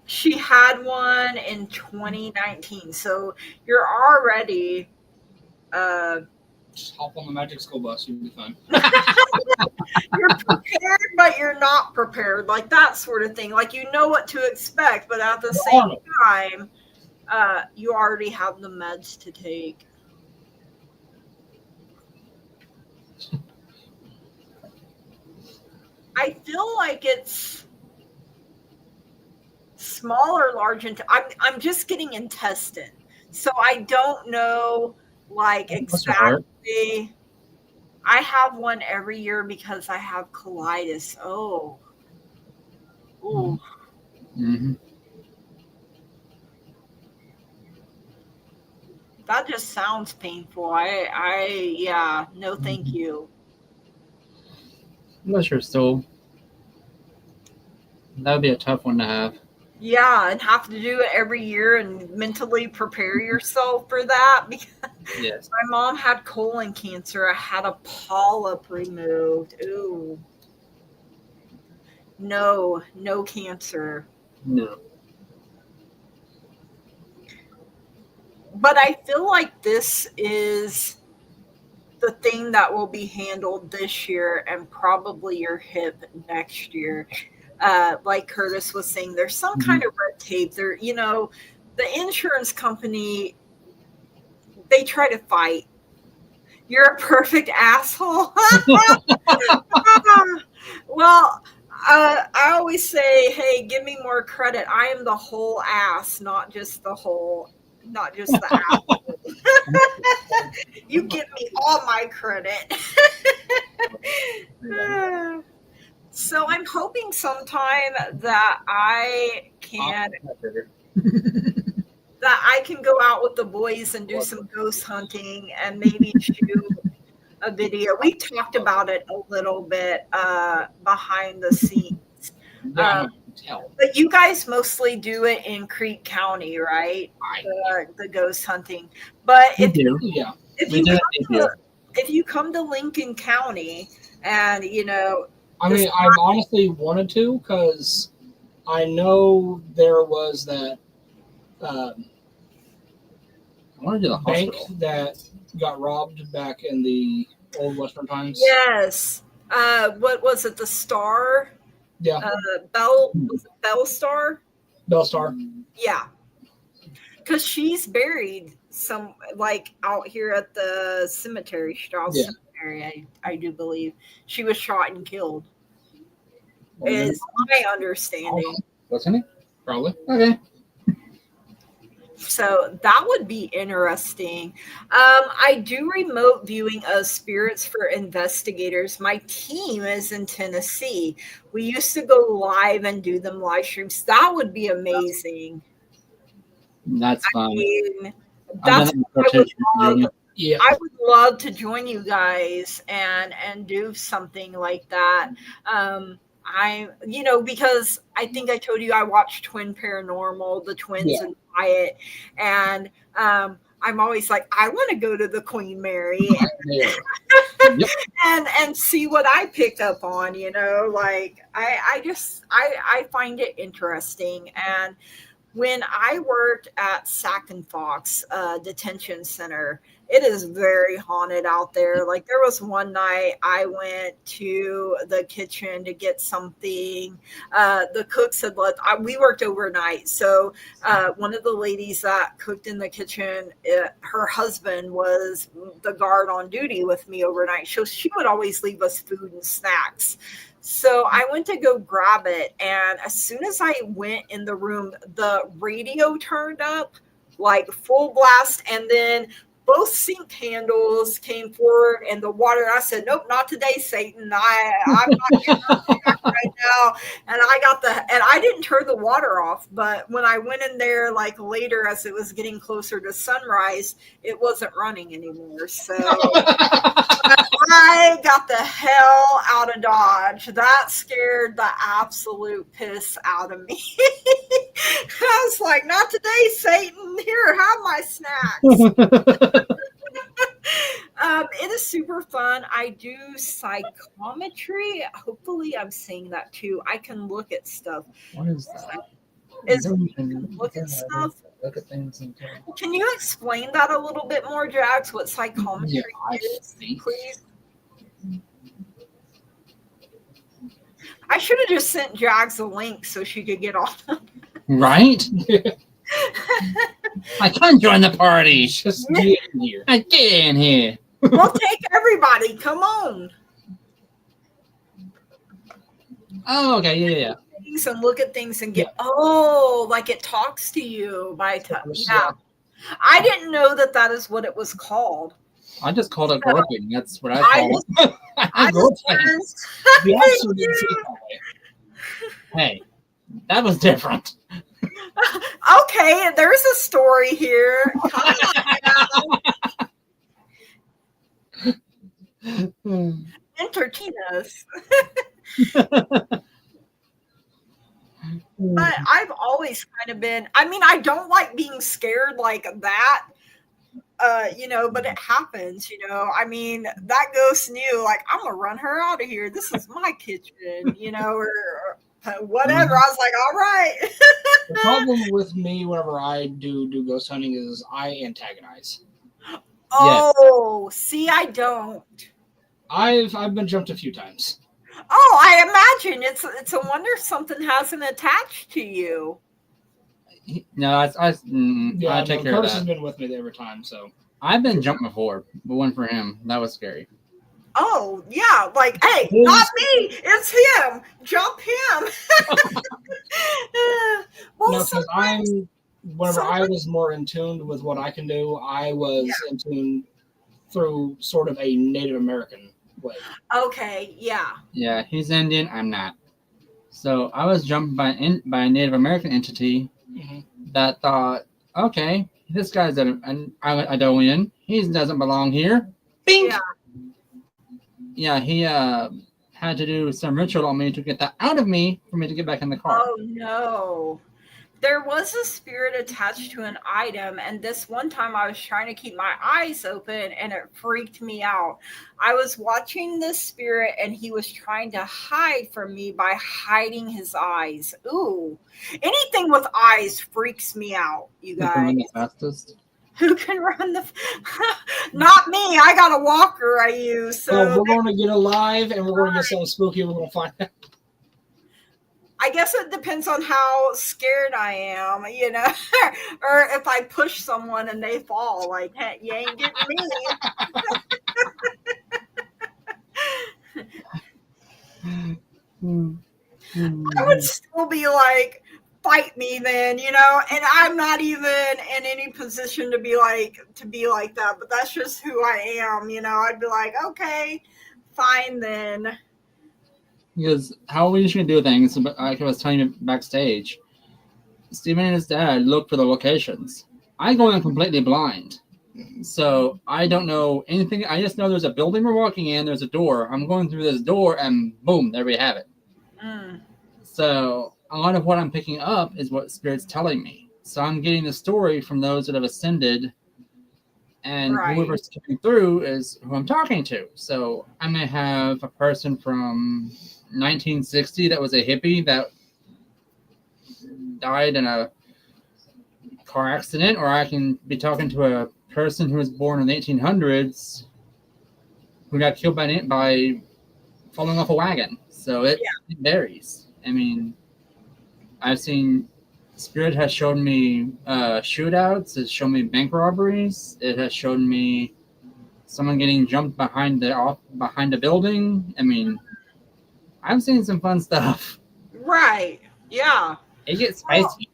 she had one in 2019. So you're already Just hop on the magic school bus, you'll be fine. you're prepared, but you're not prepared, like that sort of thing. Like you know what to expect, but at the same time, you already have the meds to take. I feel like it's small or large. I'm just getting intestine, so I don't know like exactly. I have one every year because I have colitis. Oh, ooh. Mm-hmm. That just sounds painful. Yeah, no, thank you. Unless you're still, that would be a tough one to have. Yeah, and have to do it every year and mentally prepare yourself for that. Because Yes. my mom had colon cancer. I had a polyp removed. Ooh. No cancer. No. But I feel like this is the thing that will be handled this year and probably your hip next year. Like Curtis was saying, there's some kind of red tape there. The insurance company, they try to fight. You're a perfect asshole. Well, I always say, hey, give me more credit. I am the whole ass, not just the whole not just the apple. You give me all my credit. So I'm hoping sometime that I can go out with the boys and do some ghost hunting and maybe shoot a video. We talked about it a little bit behind the scenes. But you guys mostly do it in Creek County, right? The ghost hunting. But if you come to Lincoln County and, I mean, I've honestly wanted to because I know there was that bank that got robbed back in the old Western times. Yes. What was it? The Star? Yeah. Bellstar? Bellstar. Yeah. Because she's buried out here at the cemetery, Strauss Cemetery, I do believe. She was shot and killed. Is my understanding. Wasn't it? Probably. Okay. So that would be interesting. I do remote viewing of spirits for investigators. My team is in Tennessee. We used to go live and do them live streams. That would be amazing. That's fun. I mean, that's what I would love. Yeah. I would love to join you guys and do something like that. Because I think I told you I watched Twin Paranormal, the twins and Wyatt, and I'm always like, I want to go to the Queen Mary and see what I pick up on, I find it interesting. And when I worked at Sack and Fox Detention Center, it is very haunted out there. Like, there was one night I went to the kitchen to get something. The cooks had left. We worked overnight. So one of the ladies that cooked in the kitchen, her husband was the guard on duty with me overnight. So she would always leave us food and snacks. So I went to go grab it, and as soon as I went in the room, the radio turned up like full blast, and then both sink handles came forward and the water. I said, nope, not today, Satan. I'm not getting back right now. And I didn't turn the water off, but when I went in there like later as it was getting closer to sunrise, it wasn't running anymore. So I got the hell out of Dodge. That scared the absolute piss out of me. I was like, not today, Satan. Here, have my snacks. It is super fun. I do psychometry. Hopefully I'm saying that too. I can look at stuff. What is that? Look at stuff. Look at things. Can you explain that a little bit more, Jax, what psychometry is, please? I should have just sent Jax a link so she could get on. Right? I can't join the party. Just get in here. I get in here. We'll take everybody. Come on. Oh, okay. Yeah. And look at things and get, like it talks to you by time. Yeah. I didn't know that is what it was called. I just called it groping. That's what I call it. Hey, that was different. Okay, there's a story here. Come on. Entertain us. But I've always kind of been, I don't like being scared like that, but it happens, that ghost knew, like, I'm going to run her out of here. This is my kitchen, or whatever. I was like, all right. The problem with me whenever I do ghost hunting is I antagonize. Oh, yes. See, I don't. I've been jumped a few times. Oh, I imagine it's a wonder something hasn't attached to you. No, I take care of that. Has been with me every time, so I've been jumped before, but one for him. That was scary. Oh yeah, like, hey, not me, it's him. Jump him. Well, no, because whenever I was more in tune with what I can do, I was in tune through sort of a Native American way. Okay, yeah. Yeah, he's Indian. I'm not. So I was jumped by a Native American entity that thought, okay, this guy's an Idoian. He doesn't belong here. Bink! Yeah, he had to do some ritual on me to get that out of me for me to get back in the car. Oh no. There was a spirit attached to an item, and this one time I was trying to keep my eyes open and it freaked me out. I was watching this spirit and he was trying to hide from me by hiding his eyes. Ooh. Anything with eyes freaks me out, you guys. The fastest. Who can run the Not me. I got a walker I use. So we're going to get alive and we're going to get something spooky. We're going to find out. I guess it depends on how scared I am, you know, or if I push someone and they fall, like, hey, you ain't getting me. I would still be like, fight me then, you know, and I'm not even in any position to be like that, but that's just who I am, you know. I'd be like, okay, fine then. Because how we usually do things, like I was telling you backstage, Steven and his dad look for the locations. I go in completely blind. So I don't know anything. I just know there's a building we're walking in, there's a door. I'm going through this door and boom, there we have it. So a lot of what I'm picking up is what Spirit's telling me. So I'm getting the story from those that have ascended, and whoever's coming through is who I'm talking to. So I may have a person from 1960 that was a hippie that died in a car accident, or I can be talking to a person who was born in the 1800s who got killed by falling off a wagon. So it varies. I mean, I've seen Spirit has shown me shootouts. It's shown me bank robberies. It has shown me someone getting jumped behind a building. I mean, I've seen some fun stuff. Right. Yeah. It gets spicy.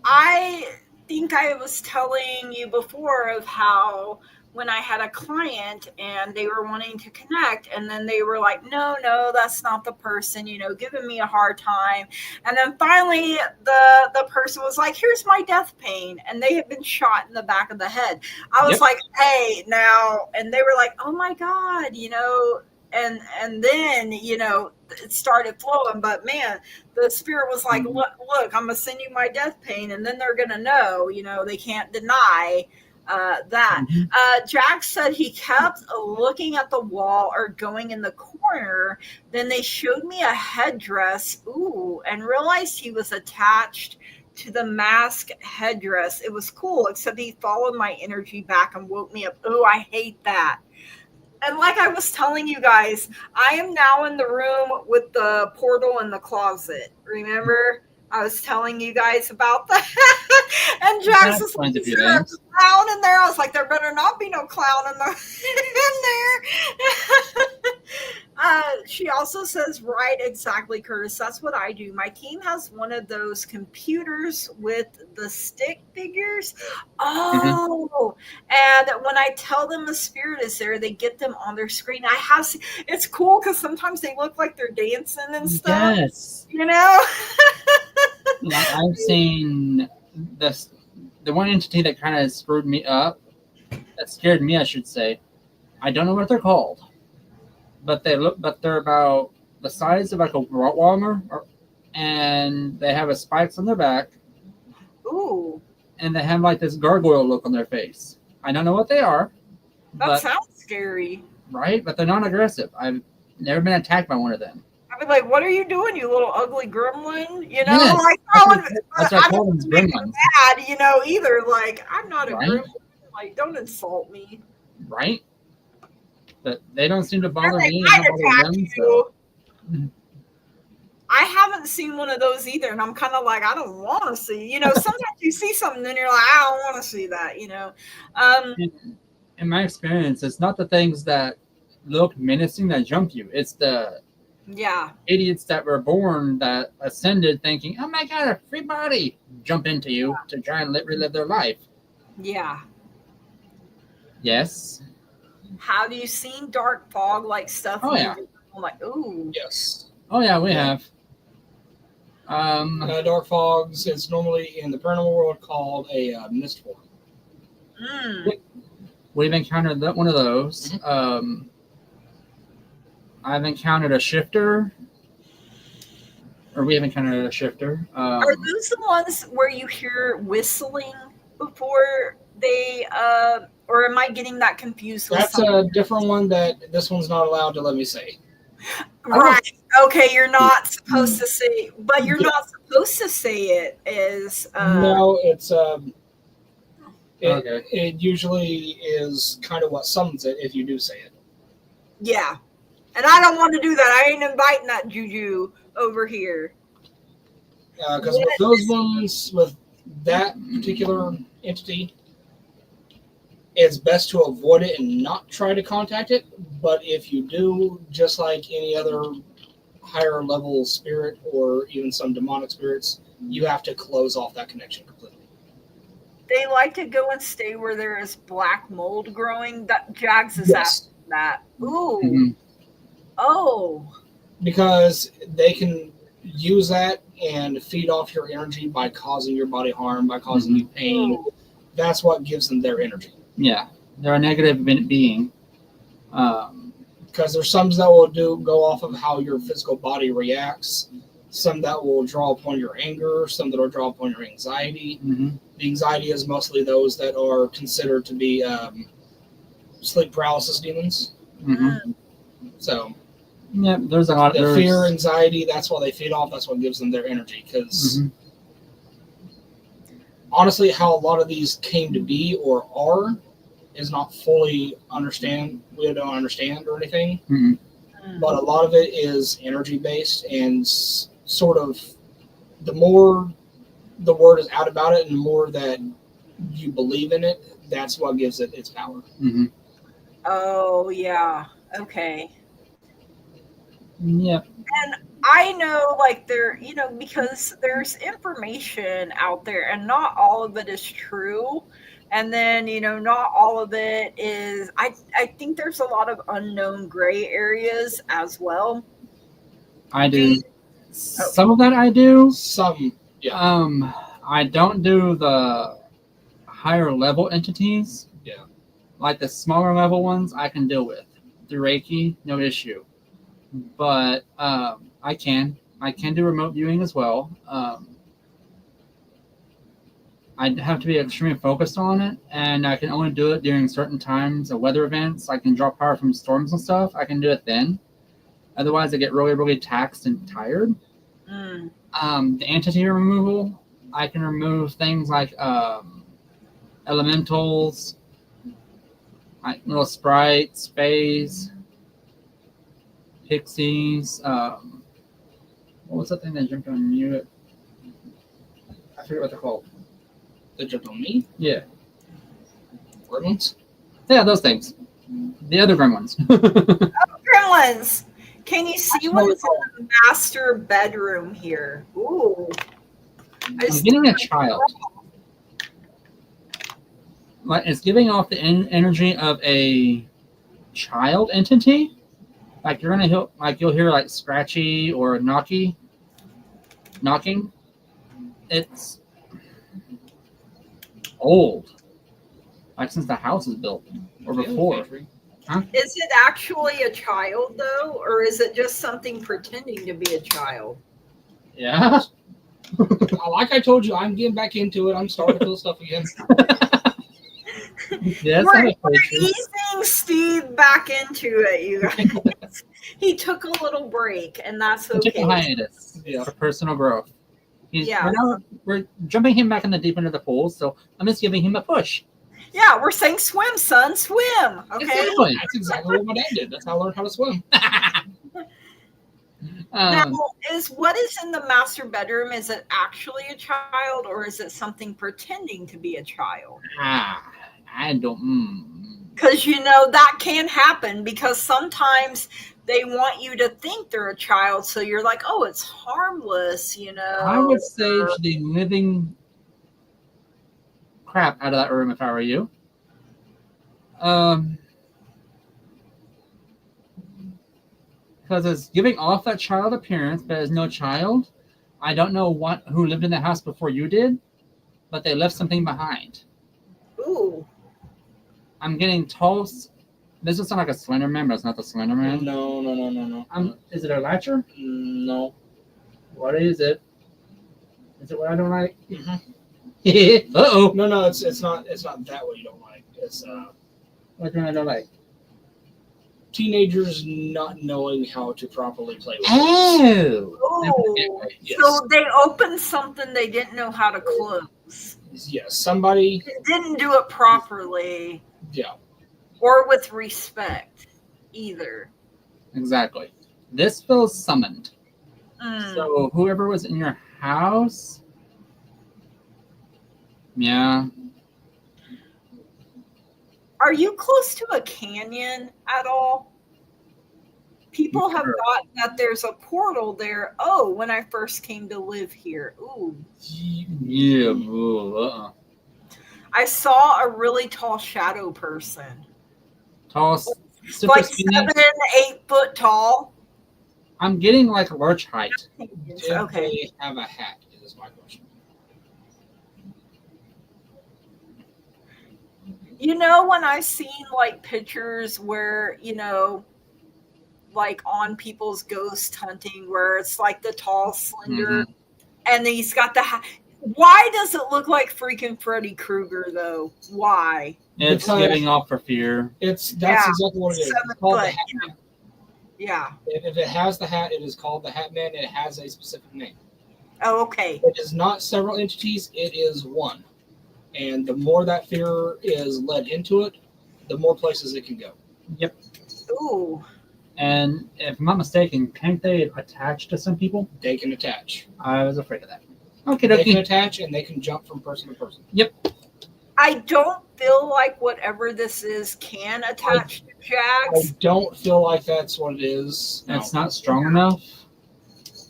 I think I was telling you before of how when I had a client and they were wanting to connect, and then they were like, no, that's not the person, you know, giving me a hard time. And then finally the person was like, here's my death pain. And they had been shot in the back of the head. I was like, hey, now, and they were like, oh my God, you know, and then, you know, it started flowing. But man, the spirit was like, look, I'm gonna send you my death pain, and then they're gonna know, you know, they can't deny that. Jack said he kept looking at the wall or going in the corner. Then they showed me a headdress, and realized he was attached to the mask headdress. It was cool, except he followed my energy back and woke me up. I hate that. And like I was telling you guys, I am now in the room with the portal in the closet. Remember? I was telling you guys about that. And Jax was like, is there a clown in there? I was like, there better not be no clown in there. She also says, right, exactly, Curtis. That's what I do. My team has one of those computers with the stick figures. And when I tell them a spirit is there, they get them on their screen. I have seen, it's cool because sometimes they look like they're dancing and stuff. Yes. You know? Like I've seen the one entity that kind of screwed me up, that scared me, I should say. I don't know what they're called, but they're about the size of like a Rottweiler, and they have spikes on their back. Ooh. And they have like this gargoyle look on their face. I don't know what they are. That sounds scary. Right? But they're non-aggressive. I've never been attacked by one of them. I'd be like, what are you doing, you little ugly gremlin? You know, yes, like, I don't make them mad, you know, either. Like, I'm not a gremlin. Like, don't insult me. Right? But they don't seem to bother me. I haven't seen one of those either, and I'm kind of like, I don't want to see. You know, sometimes you see something, and you're like, I don't want to see that. You know. In my experience, it's not the things that look menacing that jump you. It's the Yeah. Idiots that were born that ascended thinking, oh my god, a free body, jump into you to try and relive their life. Yeah. Yes. Have you seen dark fog like stuff? Oh, yeah. I'm like, ooh. Yes. Oh yeah, we Yeah. have. Dark fogs is normally in the paranormal world called a mist form. We've encountered one of those. I've encountered a shifter. Or we have encountered a shifter. Are those the ones where you hear whistling before they or am I getting that confused with That's something? a different one that this one's not allowed to let me say. Right. Okay, you're not supposed to say, but you're not supposed to say it is No, it's Okay. it usually is kind of what summons it if you do say it. yeah. And I don't want to do that. I ain't inviting that juju over here. Because with those ones, with that particular entity, it's best to avoid it and not try to contact it. But if you do, just like any other higher level spirit or even some demonic spirits, you have to close off that connection completely. They like to go and stay where there is black mold growing. That Jags is asking that. Ooh. Mhm. Oh. Because they can use that and feed off your energy by causing your body harm, by causing you pain. Ooh. That's what gives them their energy. Yeah, they're a negative being. Because there's some that will go off of how your physical body reacts, some that will draw upon your anger, some that will draw upon your anxiety. Mm-hmm. The anxiety is mostly those that are considered to be sleep paralysis demons. Mm-hmm. So, yeah, there's a lot of fear, anxiety. That's what they feed off. That's what gives them their energy. Because honestly, how a lot of these came to be or are is not fully understand. We don't understand or anything. Mm-hmm. But a lot of it is energy based, and sort of the more the word is out about it and the more that you believe in it, that's what gives it its power. Mm-hmm. Oh, yeah. Okay. Yep. And I know, like, because there's information out there and not all of it is true. And then, not all of it is, I think there's a lot of unknown gray areas as well. I do. Some of that I do. Some, yeah. I don't do the higher level entities. Yeah. Like the smaller level ones, I can deal with through Reiki, no issue. But I can do remote viewing as well. I have to be extremely focused on it, and I can only do it during certain times of weather events. I can draw power from storms and stuff. I can do it then. Otherwise, I get really, really taxed and tired. The entity removal, I can remove things like elementals, like little sprites, fays, pixies. What was that thing that jumped on you? I forget what they're called. That jumped on me? Yeah. Gremlins? Yeah, those things. The other gremlins. Gremlins! Can you see what's in the master bedroom here? Ooh. I'm getting a child. Like, it's giving off the energy of a child entity. Like you're gonna you'll hear like scratchy or knocking. It's old, like since the house is built or before. Huh? Is it actually a child though, or is it just something pretending to be a child? Yeah. Like I told you, I'm getting back into it. I'm starting to feel stuff again. Yes, we're easing Steve back into it, you guys. He took a little break, and that's okay. He took a hiatus for personal growth. We're jumping him back in the deep end of the pool, so I'm just giving him a push. Yeah, we're saying swim, son, swim. Okay, exactly. That's exactly what my dad did. That's how I learned how to swim. Now, what is in the master bedroom? Is it actually a child, or is it something pretending to be a child? I don't. Because that can happen. Because sometimes they want you to think they're a child, so you're like, oh, it's harmless, I would sage the living crap out of that room if I were you. Because it's giving off that child appearance, but there's no child. I don't know who lived in the house before you did, but they left something behind. Ooh. I'm getting tall. This does sound like a Slender Man, but it's not the Slender Man. No. Is it a latcher? No. What is it? Is it what I don't like? Mm-hmm. Uh-oh. No, it's not that what you don't like. It's What one I don't like? Teenagers not knowing how to properly play with Oh. Oh. Yes. So they opened something they didn't know how to close. Yes, somebody Didn't do it properly. Yeah. Or with respect, either. Exactly. This feels summoned. Mm. So whoever was in your house, yeah. Are you close to a canyon at all? People have thought that there's a portal there. Oh, when I first came to live here. Ooh. Yeah. Ooh, I saw a really tall shadow person. Tall, super Like skinny. 7-8 foot tall. I'm getting like large height. Did Okay. they have a hat? Is my question. When I've seen like pictures where, like on people's ghost hunting where it's like the tall, slender, and then he's got the hat. Why does it look like freaking Freddy Krueger though? Why? It's Because giving off for fear. That's Yeah. exactly what it is. 7 It's called the foot. Hat Man. Yeah. If it has the hat, it is called the Hat Man. It has a specific name. Oh, okay. It is not several entities. It is one. And the more that fear is led into it, the more places it can go. Yep. Ooh. And if I'm not mistaken, can't they attach to some people? They can attach. I was afraid of that. Okay, They can dokie. attach and they can jump from person to person. Yep. I don't feel like whatever this is can attach to I Jax. don't feel like that's what it is. No. It's not strong enough.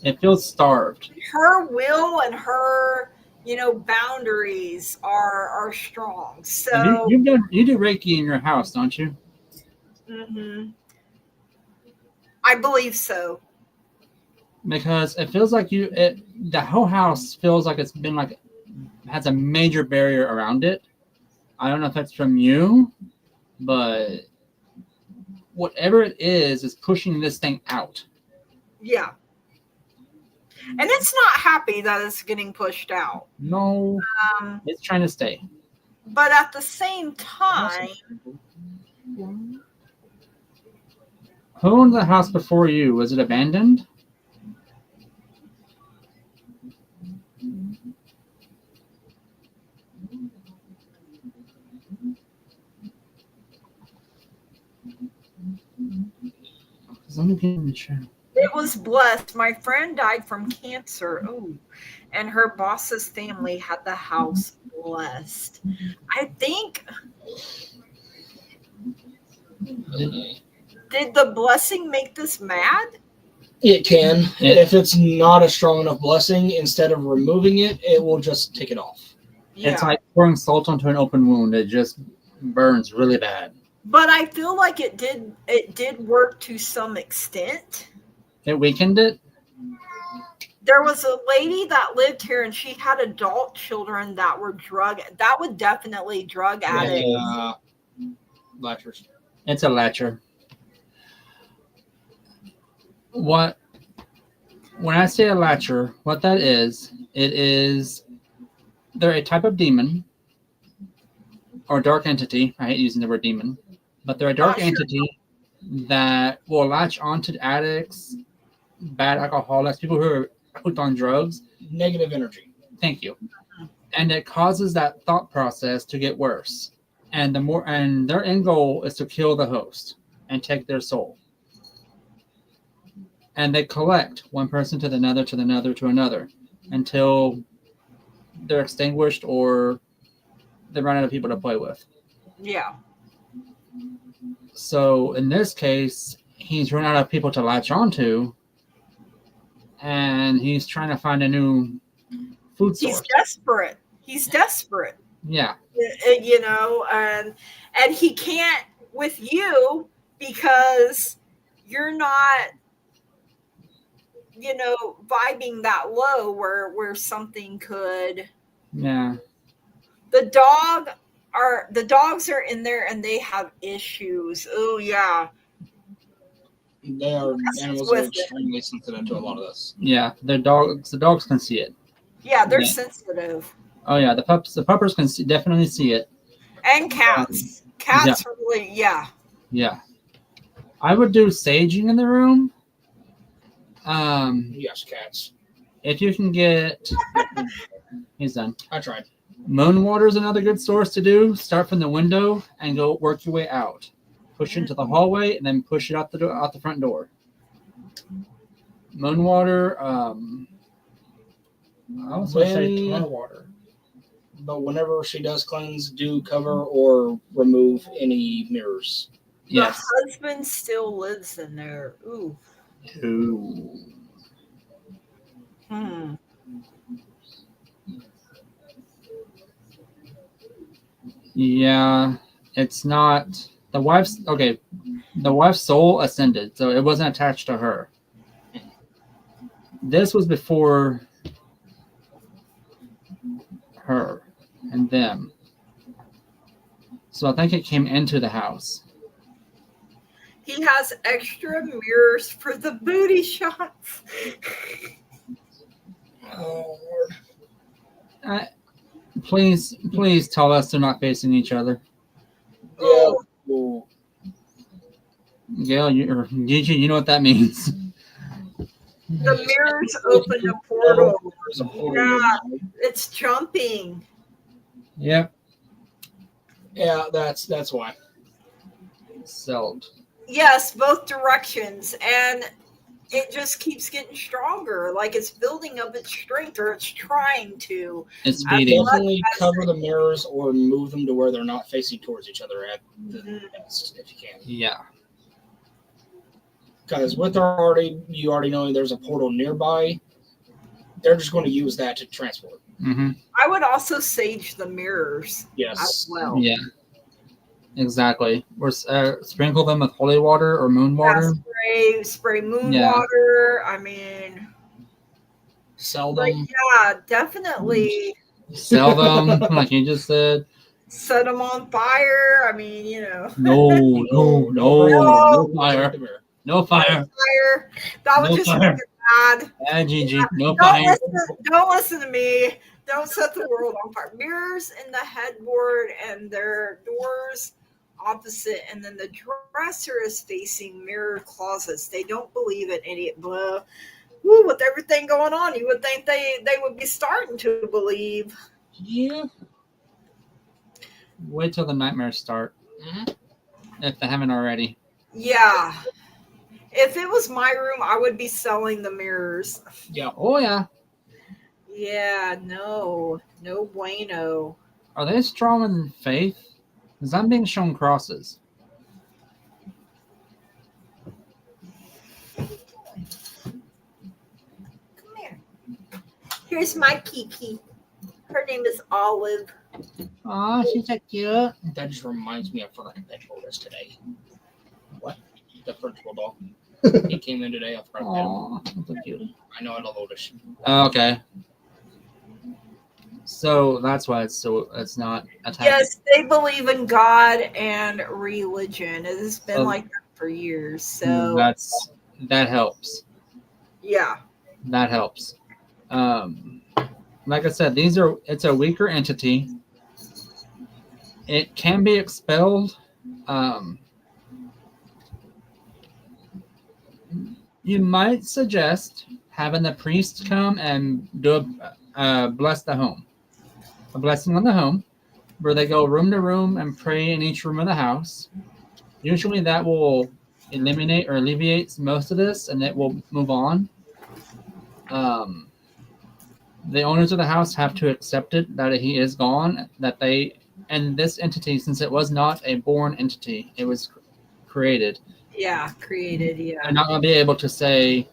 It feels starved. Her will and her, boundaries are strong. And So you do Reiki in your house, don't you? mhm. I believe so. Because it feels like the whole house feels like it's been like has a major barrier around it. I don't know if that's from you, but whatever it is pushing this thing out. Yeah. And it's not happy that it's getting pushed out. No, it's trying to stay. But at the same time, Who owned the house before you? Was it abandoned? Let me get in the chat. it was blessed. My friend died from cancer. Ooh. And her boss's family had the house blessed. I think, did the blessing make this mad? It can. If it's not a strong enough blessing, instead of removing it, it will just take it off. Yeah. It's like pouring salt onto an open wound. It just burns really bad. But I feel like it did work to some extent. It weakened it? There was a lady that lived here and she had adult children that were that would definitely drug addicts. Latchers. It's a latcher. When I say a latcher, what that is, they're a type of demon or dark entity. I hate using the word demon, but they're a dark entity that will latch onto addicts, bad alcoholics, people who are hooked on drugs. Negative energy. Thank you. And it causes that thought process to get worse. And their end goal is to kill the host and take their soul. And they collect one person to another, to another, to another, until they're extinguished or they run out of people to play with. Yeah. So in this case, he's run out of people to latch onto, and he's trying to find a new food source. He's desperate. He's desperate. Yeah. You know, and he can't with you because you're not, you know, vibing that low where something could. Yeah. The dogs are in there and they have issues. Oh yeah. They are animals that are extremely sensitive to a lot of this. Yeah, the dogs can see it. Yeah, they're sensitive. Oh yeah, the puppers can definitely see it. And cats. Cats really, yeah. Yeah. I would do saging in the room. Yes, cats. If you can get, he's done. I tried. Moon water is another good source to do. Start from the window and go work your way out. Push into the hallway and then push it out the front door. Moon water. I was going to say tar water. But whenever she does cleanse, do cover or remove any mirrors. Yes. The husband still lives in there. Ooh. Ooh. Yeah, it's not the wife's. Okay, the wife's soul ascended, so it wasn't attached to her. This was before her and them. So I think it came into the house. He has extra mirrors for the booty shots. Oh, Lord. Please tell us they're not facing each other. Yeah. Well, Gail, or Gigi, you know what that means. The mirrors open a portal. Yeah, it's jumping. Yep. Yeah, that's why. Sold. Yes, both directions, and it just keeps getting stronger. Like it's building up its strength, or it's trying to. It's beating. Definitely cover the mirrors or move them to where they're not facing towards each other at the best, if you can. Yeah. Because with you already know there's a portal nearby. They're just going to use that to transport. Mm-hmm. I would also sage the mirrors. Yes. As well. Yeah. Exactly. Or sprinkle them with holy water or moon water. Yeah, spray moon water. I mean, sell them. Yeah, definitely. Sell them, like you just said. Set them on fire. I mean, you know. No fire. No fire. That would just make it bad. Yeah, Gigi. No fire. Don't listen to me. Don't set the world on fire. Mirrors in the headboard and their doors opposite, and then the dresser is facing mirror closets. They don't believe in idiot. But with everything going on, you would think they would be starting to believe. Yeah. Wait till the nightmares start. If they haven't already. Yeah. If it was my room, I would be selling the mirrors. Yeah. Oh, yeah. Yeah, no bueno. Are they strong in faith? Because I'm being shown crosses. Come here. Here's my Kiki. Her name is Olive. Aw, she's so cute. That just reminds me, I forgot to pet Otis today. What? The French bulldog. He came in today. I forgot to pet him. I know, I love Otis. Okay. So that's why it's not attacking. Yes, they believe in God and religion. It has been like that for years. So that helps. Yeah. That helps. Like I said, it's a weaker entity. It can be expelled. You might suggest having the priest come and do bless the home. A blessing on the home, where they go room to room and pray in each room of the house. Usually that will eliminate or alleviate most of this, and it will move on. The owners of the house have to accept it, that he is gone, and this entity, since it was not a born entity, it was created, Yeah, created. Yeah. They're not going to be able to say,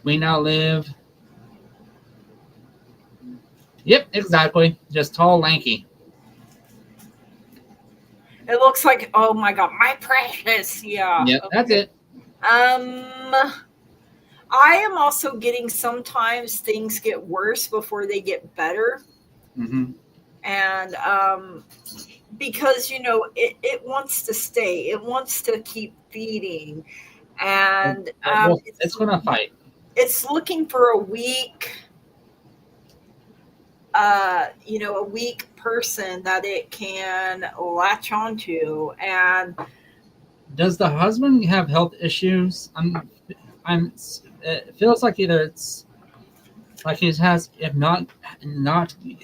"We now live." Yep, exactly. Just tall, lanky. It looks like, oh my god, my precious. Yeah. Yep, that's Okay. it. I am also getting sometimes things get worse before they get better. Mm-hmm. And because, it wants to stay, it wants to keep feeding. And Well, it's going to fight. it's looking for a weak, a weak person that it can latch onto. And Does the husband have health issues? I'm. It feels like either it's like he has, if not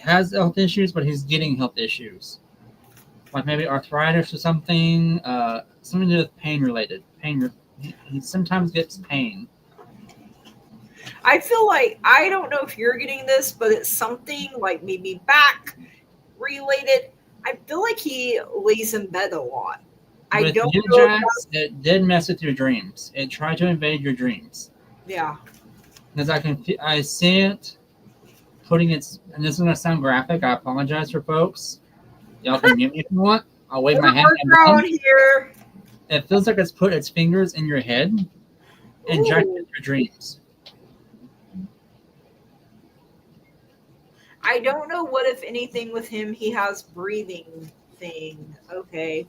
has health issues, but he's getting health issues, like maybe arthritis or something. Something to do with pain related. He sometimes gets pain. I feel like, I don't know if you're getting this, but it's something like maybe back related. I feel like he lays in bed a lot. I With don't you, know if Jax, it did mess with your dreams. It tried to invade your dreams. yeah. Because I see it putting its, and this is gonna sound graphic. I apologize for folks. Y'all can mute me if you want. I'll wave my hand. We're growing here. It feels like it's put its fingers in your head and jacked Ooh. into your dreams. I don't know what, if anything, with him. He has breathing thing. Okay.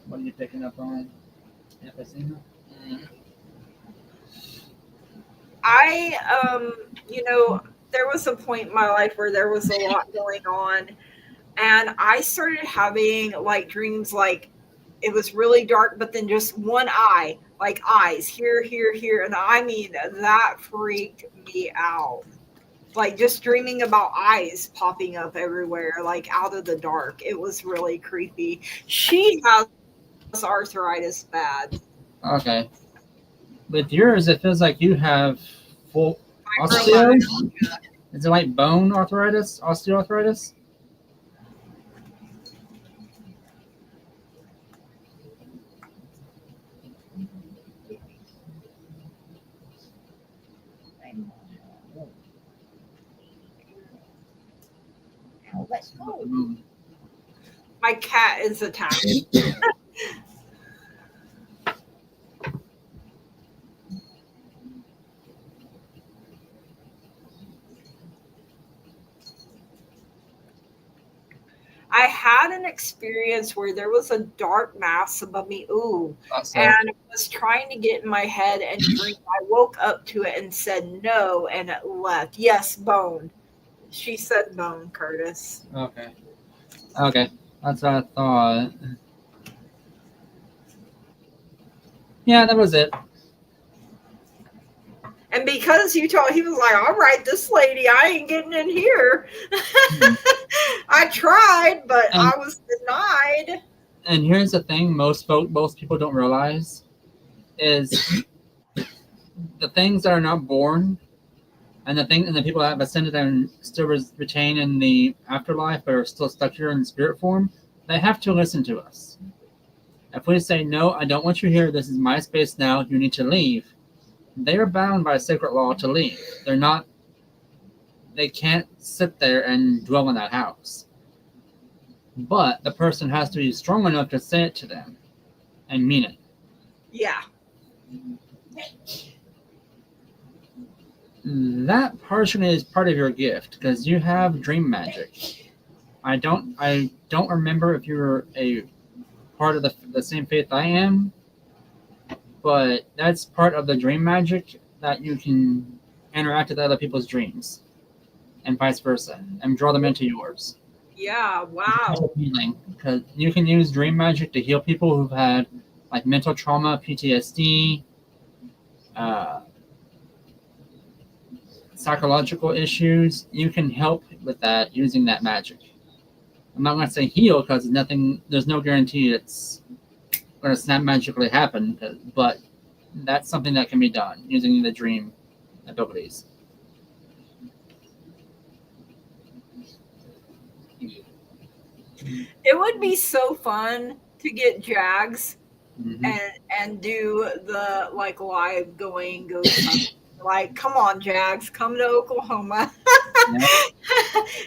What are you picking up on? Emphysema? I there was a point in my life where there was a lot going on, and I started having like dreams, like it was really dark, but then just one eye, like eyes here, here, here, and I mean that freaked me out. Like just dreaming about eyes popping up everywhere, like out of the dark. It was really creepy. She has arthritis bad. Okay. With yours, it feels like you have full osteo. Fibromyalgia. Is it like bone arthritis, osteoarthritis? My cat is attacking. I had an experience where there was a dark mass above me. Ooh. Also, And it was trying to get in my head and drink. I woke up to it and said no, and it left. Yes, bone. She said bone, Curtis. okay. Okay. That's what I thought. Yeah, that was it. And because you told, he was like, all right, this lady, I ain't getting in here. I tried, but I was denied. And here's the thing: most people don't realize is the things that are not born, and the people that have ascended and still retain in the afterlife, but are still stuck here in spirit form. They have to listen to us. If we say no, I don't want you here. This is my space now. You need to leave. They are bound by sacred law to leave. They're not. They can't sit there and dwell in that house. But the person has to be strong enough to say it to them and mean it. Yeah. That partially is part of your gift because you have dream magic. I don't remember if you're a part of the same faith I am, but that's part of the dream magic that you can interact with other people's dreams and vice versa and draw them into yours. Yeah, wow. Healing, because you can use dream magic to heal people who've had like mental trauma, PTSD, psychological issues. You can help with that using that magic. I'm not going to say heal because there's no guarantee it's going to snap magically happen, but that's something that can be done using the dream abilities. It would be so fun to get Jags Mhm. and do the like live going ghost hunting. Like, come on, Jags, come to Oklahoma Yeah,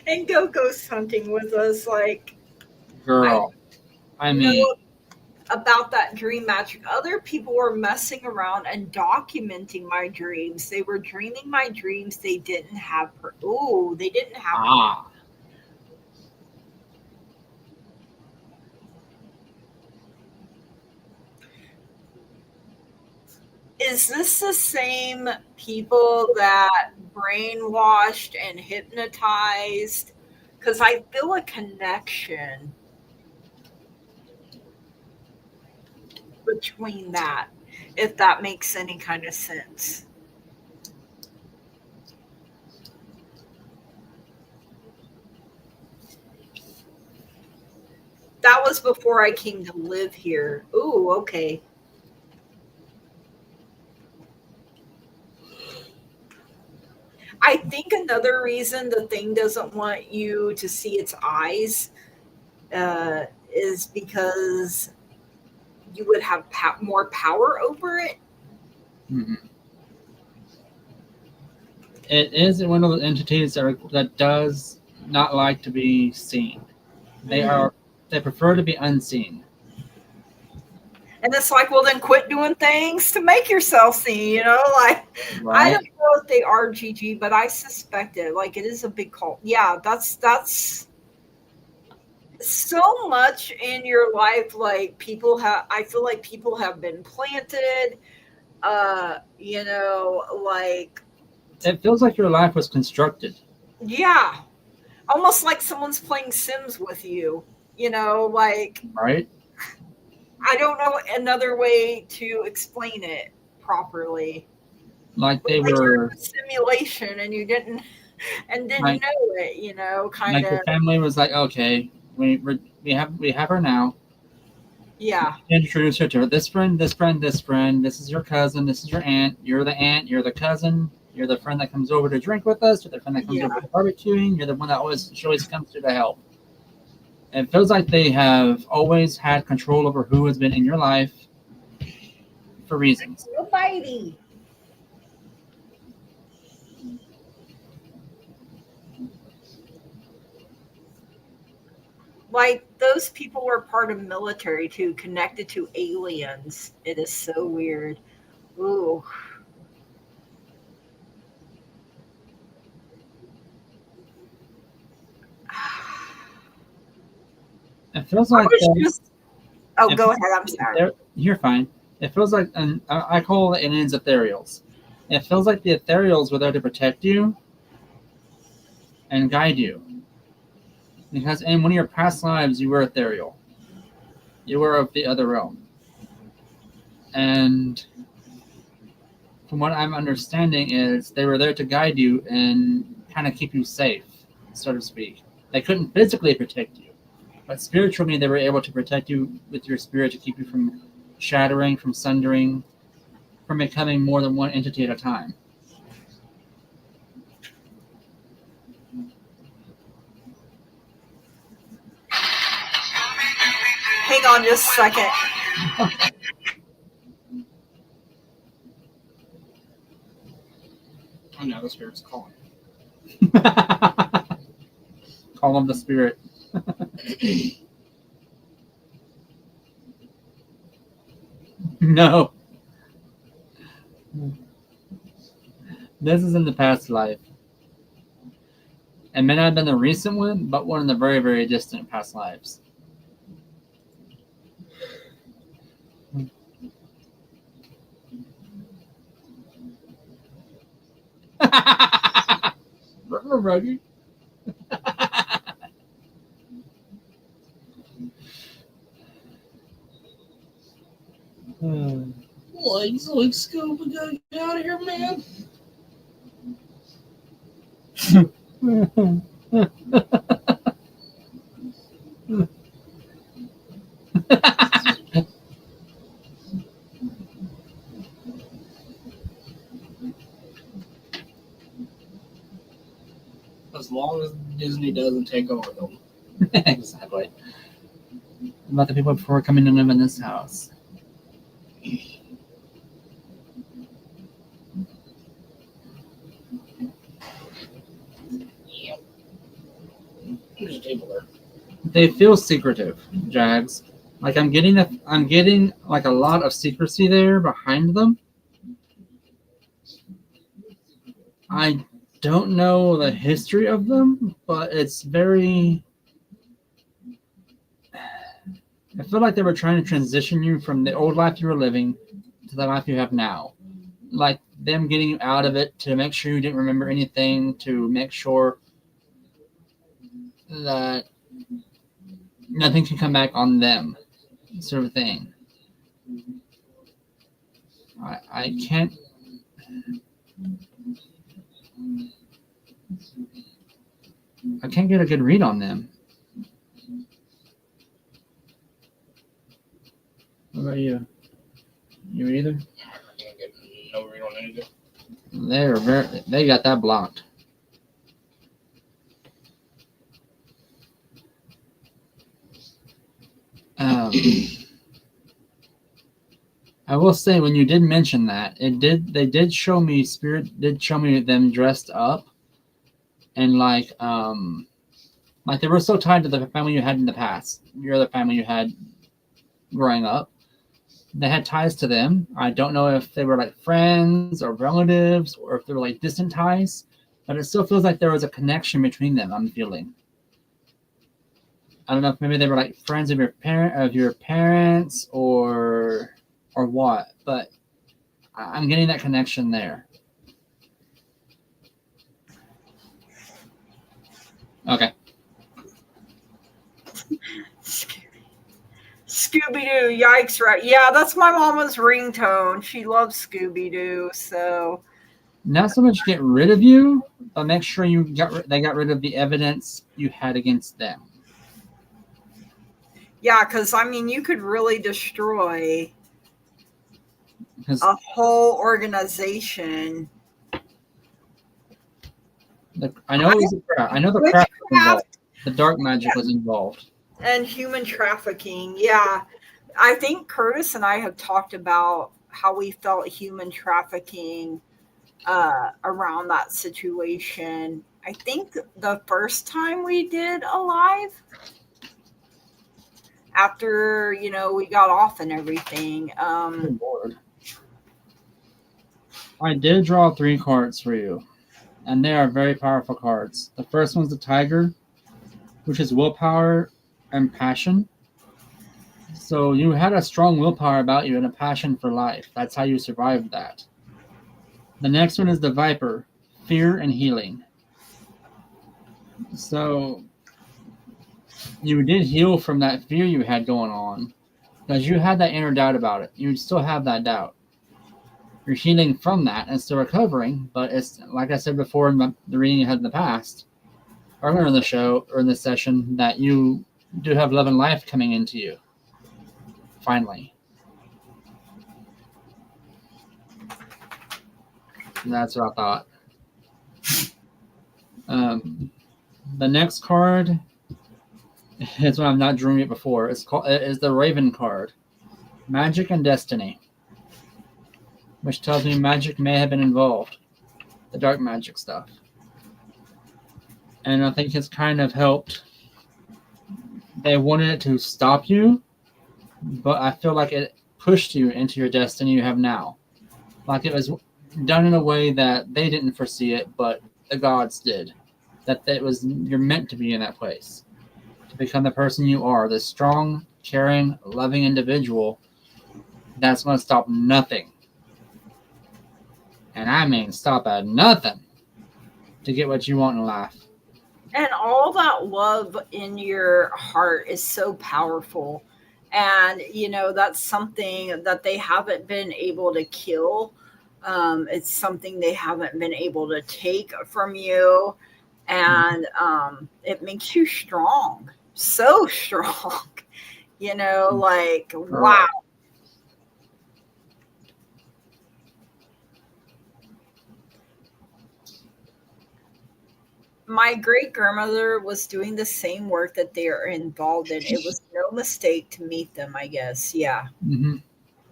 and go ghost hunting with us. Like, I girl. I know mean, about that dream magic. Other people were messing around and documenting my dreams. They were dreaming my dreams. They didn't have they didn't have. ah, Is this the same people that brainwashed and hypnotized? Because I feel a connection between that, if that makes any kind of sense. That was before I came to live here. Ooh, okay. I think another reason the thing doesn't want you to see its eyes is because you would have more power over it. mhm. It is one of those entities that does not like to be seen. They Mhm. are they prefer to be unseen, And it's like, well, then quit doing things to make yourself see, Like, I right? don't know if they are Gigi, but I suspect it. Like, it is a big cult. Yeah, that's so much in your life. Like, I feel like people have been planted, like, It feels like your life was constructed, yeah, almost like someone's playing Sims with you, like, right? I don't know another way to explain it properly. Like they Like you're were in a simulation and you didn't like know it, kind your of. family was like, okay, we have her now. Yeah, Introduce her to this friend, this friend, this friend. This is your cousin. This is your aunt. You're the aunt. You're the cousin. You're the friend that comes over to drink with us. You're the friend that comes over yeah. to barbecuing. You're the one that always comes to help. It feels like they have always had control over who has been in your life for reasons. Nobody. Like those people were part of military too, connected to aliens. It is so weird. Ooh. It feels I like was just. Oh, it go feels ahead. I'm sorry. you're fine. It feels like, and I call it aliens ethereals. It feels like the ethereals were there to protect you and guide you. Because in one of your past lives, you were ethereal. You were of the other realm. And from what I'm understanding is they were there to guide you and kind of keep you safe, so to speak. They couldn't physically protect you, but spiritually they were able to protect you with your spirit to keep you from shattering, from sundering, from becoming more than one entity at a time. Hang on just a second. Oh no, the spirit's calling. Call them the spirit. No, this is in the past life. It may not have been the recent one, but one in the very, very distant past lives. Ruggy. Like Scoop, we gotta get out of here, man. As long as Disney doesn't take over them. Exactly. About the people before coming to live in this house. Yep. There's a table there. They feel secretive, Jags. Like I'm getting like a lot of secrecy there behind them. I don't know the history of them, but it's very. I feel like they were trying to transition you from the old life you were living to the life you have now. Like them getting you out of it to make sure you didn't remember anything, to make sure that nothing can come back on them, sort of thing. I can't. I can't get a good read on them. What about you? You either? I can't get no read on anything. They got that blocked. I will say when you did mention that, they did show me them dressed up and like they were so tied to the family you had in the past, your other family you had growing up. They had ties to them. I don't know if they were like friends or relatives or if they were like distant ties, but it still feels like there was a connection between them. I'm feeling. I don't know if maybe they were like friends of your parents or what, but I'm getting that connection there. Okay. Scooby-Doo, yikes, right? Yeah, that's my mama's ringtone. She loves Scooby-Doo, so Not so much get rid of you, but make sure they got rid of the evidence you had against them. yeah, because I mean, you could really destroy a whole organization. I know the craft was involved. The dark magic was involved. And human trafficking, yeah. I think Curtis and I have talked about how we felt human trafficking around that situation. I think the first time we did a live, after we got off and everything. I did draw 3 cards for you, and they are very powerful cards. The first one's the Tiger, which is willpower and passion. So you had a strong willpower about you and a passion for life. That's how you survived that. The next one is the Viper, fear and healing. So you did heal from that fear you had going on because you had that inner doubt about it. You still have that doubt. You're healing from that and still recovering, but it's like I said before in the reading you had in the past, earlier in the show or in this session, that you do have love and life coming into you. Finally. And that's what I thought. The next card is one I've not drawn it before. It is the Raven card, Magic and Destiny, which tells me magic may have been involved, the dark magic stuff. And I think it's kind of helped. They wanted it to stop you, but I feel like it pushed you into your destiny you have now. Like it was done in a way that they didn't foresee it, but the gods did. That you're meant to be in that place, to become the person you are, this strong, caring, loving individual that's going to stop nothing. And I mean stop at nothing to get what you want in life. And all that love in your heart is so powerful. And, that's something that they haven't been able to kill. It's something they haven't been able to take from you. And it makes you strong. So strong. Like, wow. My great grandmother was doing the same work that they are involved in. It was no mistake to meet them, I guess. Yeah. Mm-hmm.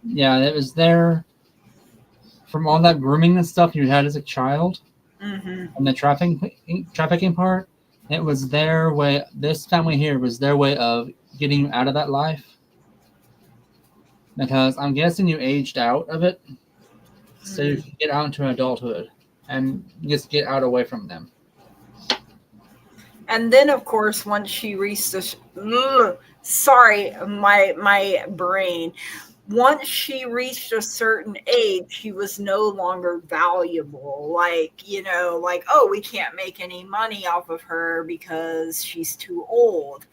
Yeah, it was there from all that grooming and stuff you had as a child, Mm-hmm. and the trafficking part. It was their way. This family here was their way of getting you out of that life, because I'm guessing you aged out of it, so you can get out into adulthood and just get out away from them. And then, of course, once she reached sorry, my brain. Once she reached a certain age, she was no longer valuable. Like, like, oh, we can't make any money off of her because she's too old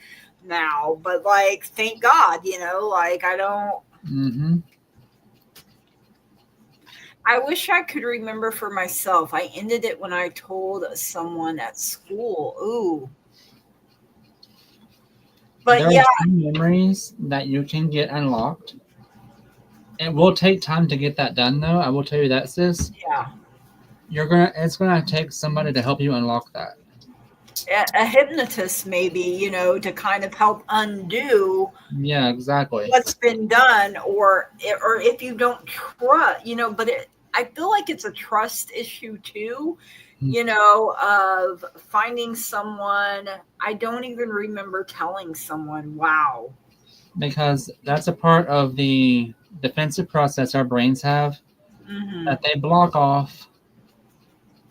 now. But, like, thank God, like, I don't. Mm-hmm. I wish I could remember for myself. I ended it when I told someone at school. Ooh. But There are yeah, some memories that you can get unlocked. It will take time to get that done, though. I will tell you that, sis. yeah. It's gonna take somebody to help you unlock that. A hypnotist maybe, to kind of help undo Yeah, exactly. what's been done, or if you don't trust, but I feel like it's a trust issue too, of finding someone. I don't even remember telling someone, wow. Because that's a part of the defensive process our brains have Hmm. that they block off.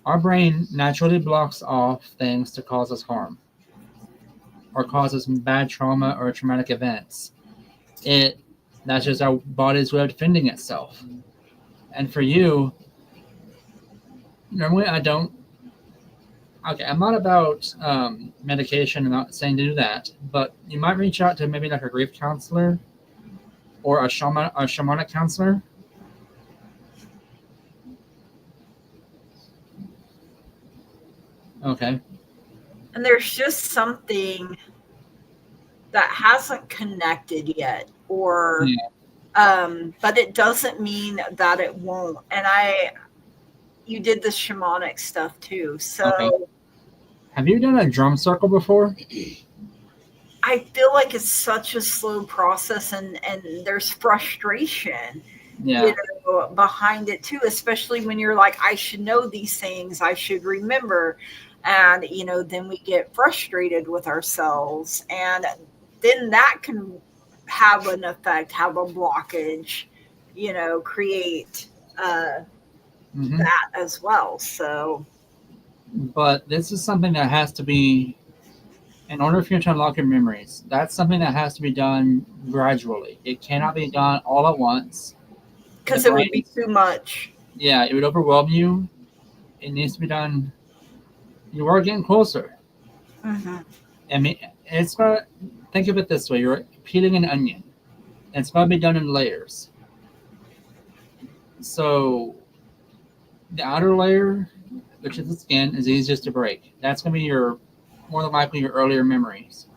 Our brain naturally blocks off things to cause us harm or cause us bad trauma or traumatic events. It That's just our body's way of defending itself. And for you, normally I don't. Okay, I'm not about medication. I'm not saying to do that, but you might reach out to maybe like a grief counselor or a shamanic counselor. Okay. And there's just something that hasn't connected yet, or Yeah. but it doesn't mean that it won't. And you did the shamanic stuff too, Okay. so Have you done a drum circle before? I feel like it's such a slow process, and there's frustration, Yeah. behind it too, especially when you're like, I should know these things, I should remember. And, then we get frustrated with ourselves. And then that can have an effect, have a blockage, create Hmm. that as well. So, But this is something that has to be, in order for you to unlock your memories, that's something that has to be done gradually. It cannot be done all at once. The because it would be brain, too much. yeah, it would overwhelm you. It needs to be done. You are getting closer. Hmm. I mean, it's gonna, think of it this way: you're peeling an onion. It's gonna be done in layers. So the outer layer, which is the skin, is easiest to break. That's gonna be your more than likely your earlier memories.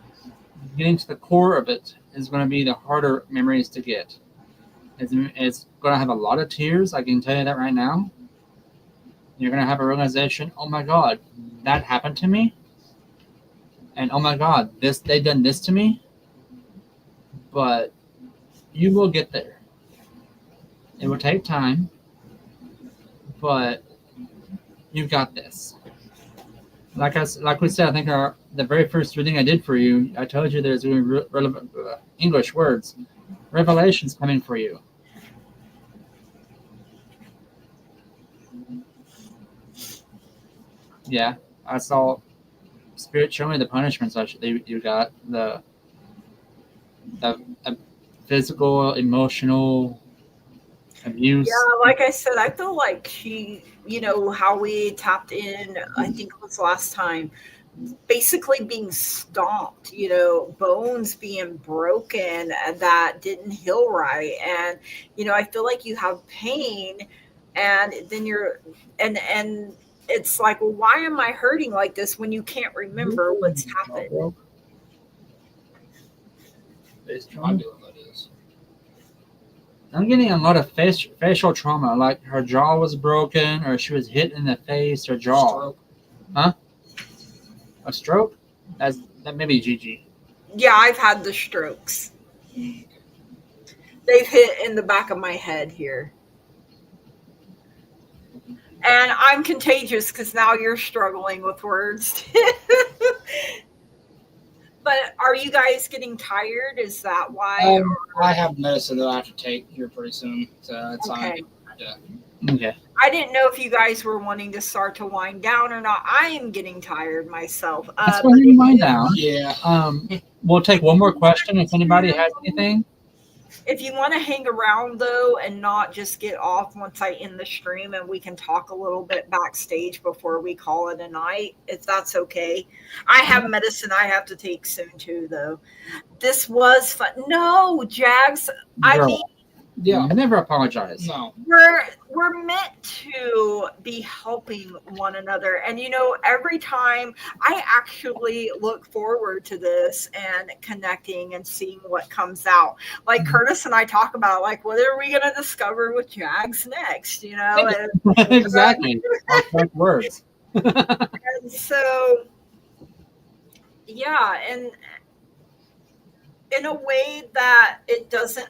Getting to the core of it is going to be the harder memories to get. It's going to have a lot of tears. I can tell you that right now. You're going to have a realization. Oh my God, that happened to me, and oh my God, they've done this to me. But you will get there. It will take time, but you've got this. Like we said, I think the very first reading I did for you, I told you there's going to be relevant English words, revelations coming for you. Yeah, I saw Spirit show me the punishments you got the physical, emotional Yeah, abuse. like I said, I feel like how we tapped in, I think it was last time, basically being stomped, bones being broken and that didn't heal right. And, I feel like you have pain, and then and it's like, well, why am I hurting like this when you can't remember what's happened? I do what that is. I'm getting a lot of facial trauma, like her jaw was broken, or she was hit in the face or jaw. Stroke. Huh? A stroke? That may be Gigi. Yeah, I've had the strokes. They've hit in the back of my head here. And I'm contagious because now you're struggling with words. But are you guys getting tired? Is that why? I have medicine that I have to take here pretty soon, so it's Okay. Okay. I didn't know if you guys were wanting to start to wind down or not. I am getting tired myself. Let's go ahead and wind down. Yeah. We'll take one more question if anybody has anything. If you want to hang around though and not just get off once I end the stream, and we can talk a little bit backstage before we call it a night, if that's okay. I have medicine I have to take soon too though. This was fun. No, Jags, I Girl. mean, Yeah. Never apologize. No. we're meant to be helping one another, and every time I actually look forward to this and connecting and seeing what comes out. Like Curtis and I talk about, like, what are we going to discover with Jags next? And, Exactly. Our correct words. and so yeah, and in a way that it doesn't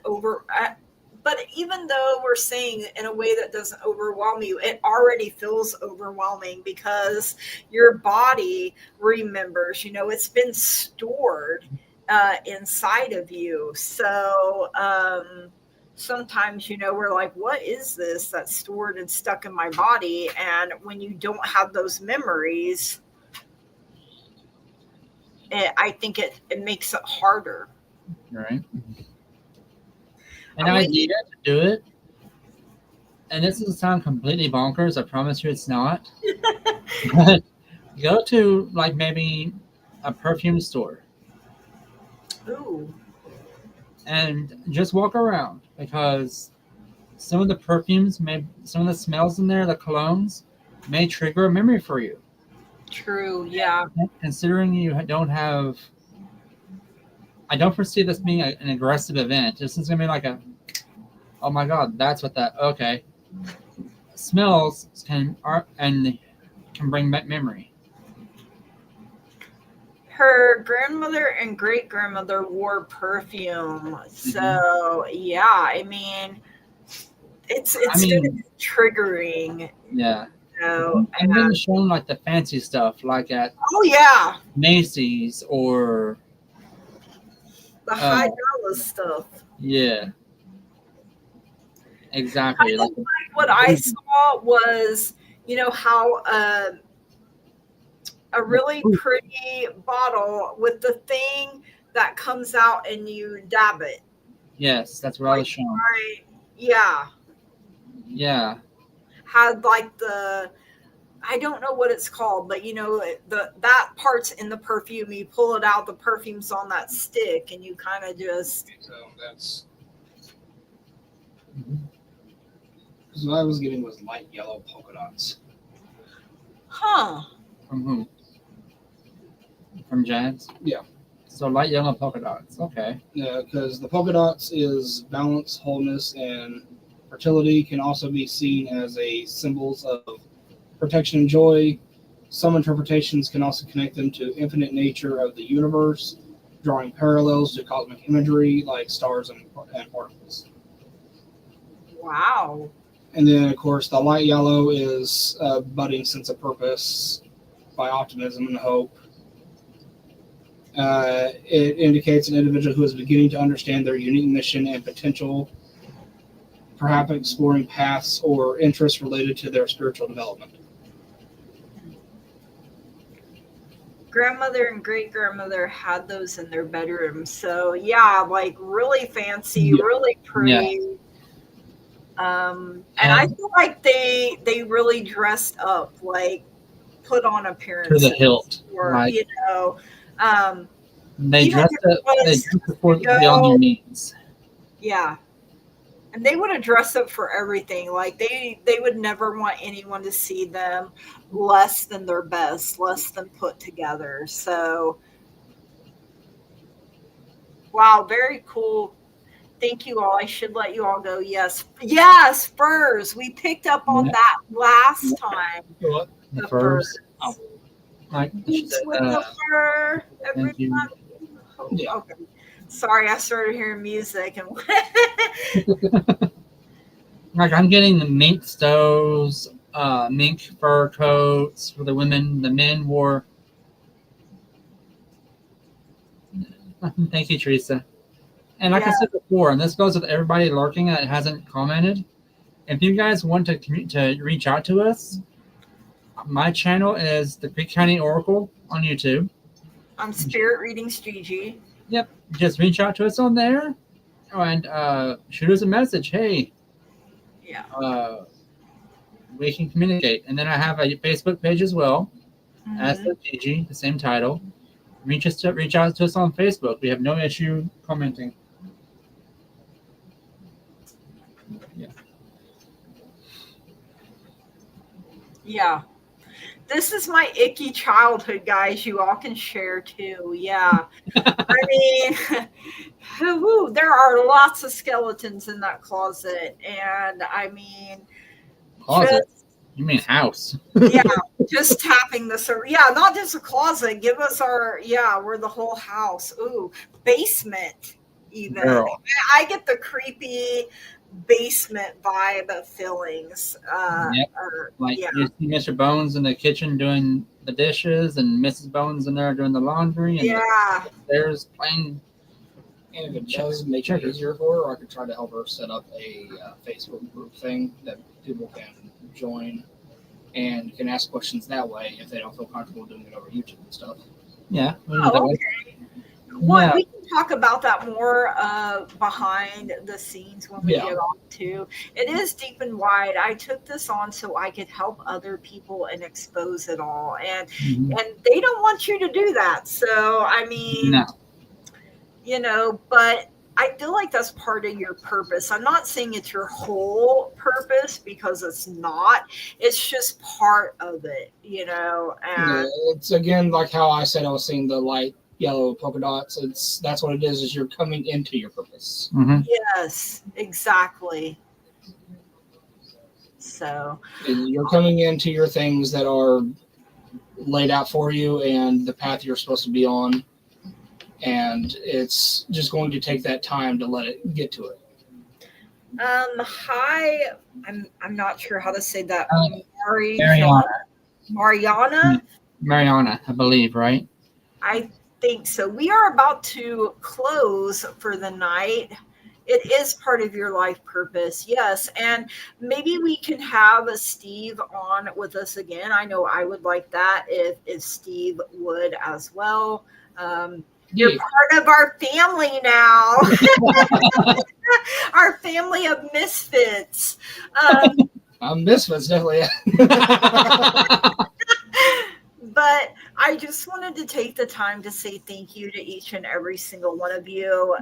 but even though we're saying in a way that doesn't overwhelm you, it already feels overwhelming because your body remembers, it's been stored inside of you. So sometimes, we're like, what is this that's stored and stuck in my body? And when you don't have those memories, I think it makes it harder. Right. An idea to do it, and this doesn't sound completely bonkers, I promise you it's not. But go to like maybe a perfume store. Ooh. And just walk around, because some of the perfumes some of the smells in there, the colognes, may trigger a memory for you. True, yeah. Considering you don't have, I don't foresee this being an aggressive event. This is going to be like oh my God, that's what that, okay. Smells can bring back memory. Her grandmother and great grandmother wore perfume. So, yeah, I mean, it's triggering. Yeah. And then shown like the fancy stuff, like at Macy's or the high dollar stuff. Yeah. Exactly. Like what I saw was, how a really pretty bottle with the thing that comes out and you dab it. Yes, that's what I was shown. Right. Yeah. Yeah. Had like I don't know what it's called, but that part's in the perfume. You pull it out, the perfume's on that stick, and you kind of just. So that's. Because what I was getting was light yellow polka dots. Huh. From who? From Jags? Yeah. So light yellow polka dots. Okay. Yeah, because the polka dots is balance, wholeness, and fertility. Can also be seen as a symbols of protection and joy. Some interpretations can also connect them to infinite nature of the universe, drawing parallels to cosmic imagery like stars and particles. Wow. And then, of course, the light yellow is a budding sense of purpose by optimism and hope. It indicates an individual who is beginning to understand their unique mission and potential, perhaps exploring paths or interests related to their spiritual development. Grandmother and great grandmother had those in their bedroom. So yeah, like really fancy, really pretty. Yeah. And I feel like they really dressed up, like put on appearances to the hilt, or like, they dressed up. They dressed for beyond their means. Yeah. And they would have dressed up for everything. Like they would never want anyone to see them less than their best, less than put together. So, wow, very cool. Thank you all. I should let you all go. Yes, furs. We picked up on that last time. What? The furs. With the fur. Everybody. Yeah. Okay. Sorry, I started hearing music and Like I'm getting the mink stoves, mink fur coats for the women. The men wore. Thank you, Teresa. And like I said before, and this goes with everybody lurking that hasn't commented. If you guys want to reach out to us, my channel is the Creek County Oracle on YouTube. I'm Spirit Readings Gigi. Yep, just reach out to us on there, and shoot us a message. Hey, yeah, we can communicate. And then I have a Facebook page as well, as Mm-hmm. the Gigi, the same title. Reach out to us on Facebook. We have no issue commenting. Yeah. Yeah. This is my icky childhood, guys. You all can share too. Yeah. I mean, whoo, there are lots of skeletons in that closet. And I mean, Closet? You mean house? Yeah, just tapping the server. Yeah, not just a closet. Give us our, we're the whole house. Ooh, basement, even. Girl. I get the creepy basement vibe of feelings. Yep. Like you see Mr. Bones in the kitchen doing the dishes, and Mrs. Bones in there doing the laundry, and there's playing. And if it does make it easier for her, I could try to help her set up a Facebook group thing that people can join and can ask questions that way if they don't feel comfortable doing it over YouTube and stuff. Yeah. Oh, okay. Well, we can talk about that more behind the scenes when we get on to. It is deep and wide. I took this on so I could help other people and expose it all, and they don't want you to do that. So I mean, but I feel like that's part of your purpose. I'm not saying it's your whole purpose because it's not. It's just part of it, And it's again like how I said I was seeing the light yellow polka dots. That's what it is you're coming into your purpose. Mm-hmm. Yes, exactly. So and you're coming into your things that are laid out for you and the path you're supposed to be on. And it's just going to take that time to let it get to it. Hi, I'm not sure how to say that. Mariana, I believe, right? I think so. We are about to close for the night. It is part of your life purpose, yes. And maybe we can have Steve on with us again. I know I would like that if Steve would as well. You're part of our family now. Our family of misfits. Misfits, definitely. But I just wanted to take the time to say thank you to each and every single one of you.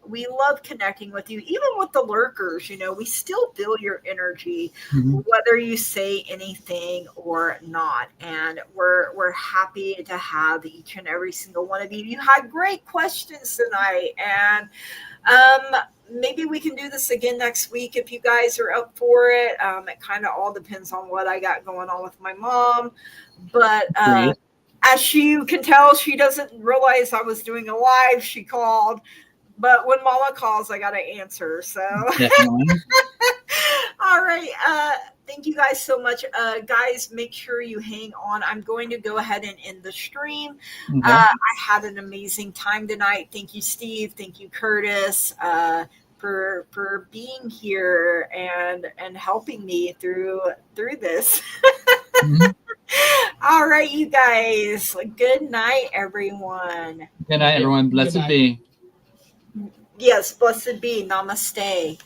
We love connecting with you, even with the lurkers. We still feel your energy, whether you say anything or not. And we're happy to have each and every single one of you. You had great questions tonight, and maybe we can do this again next week if you guys are up for it. It kind of all depends on what I got going on with my mom. But as you can tell, she doesn't realize I was doing a live. She called. But when Mama calls, I got to answer. So, all right. Thank you guys so much. Guys, make sure you hang on. I'm going to go ahead and end the stream. I had an amazing time tonight. Thank you, Steve. Thank you, Curtis, for being here and helping me through this. All right, you guys. Good night, everyone. Good night, everyone. Blessed be. Yes, blessed be. Namaste.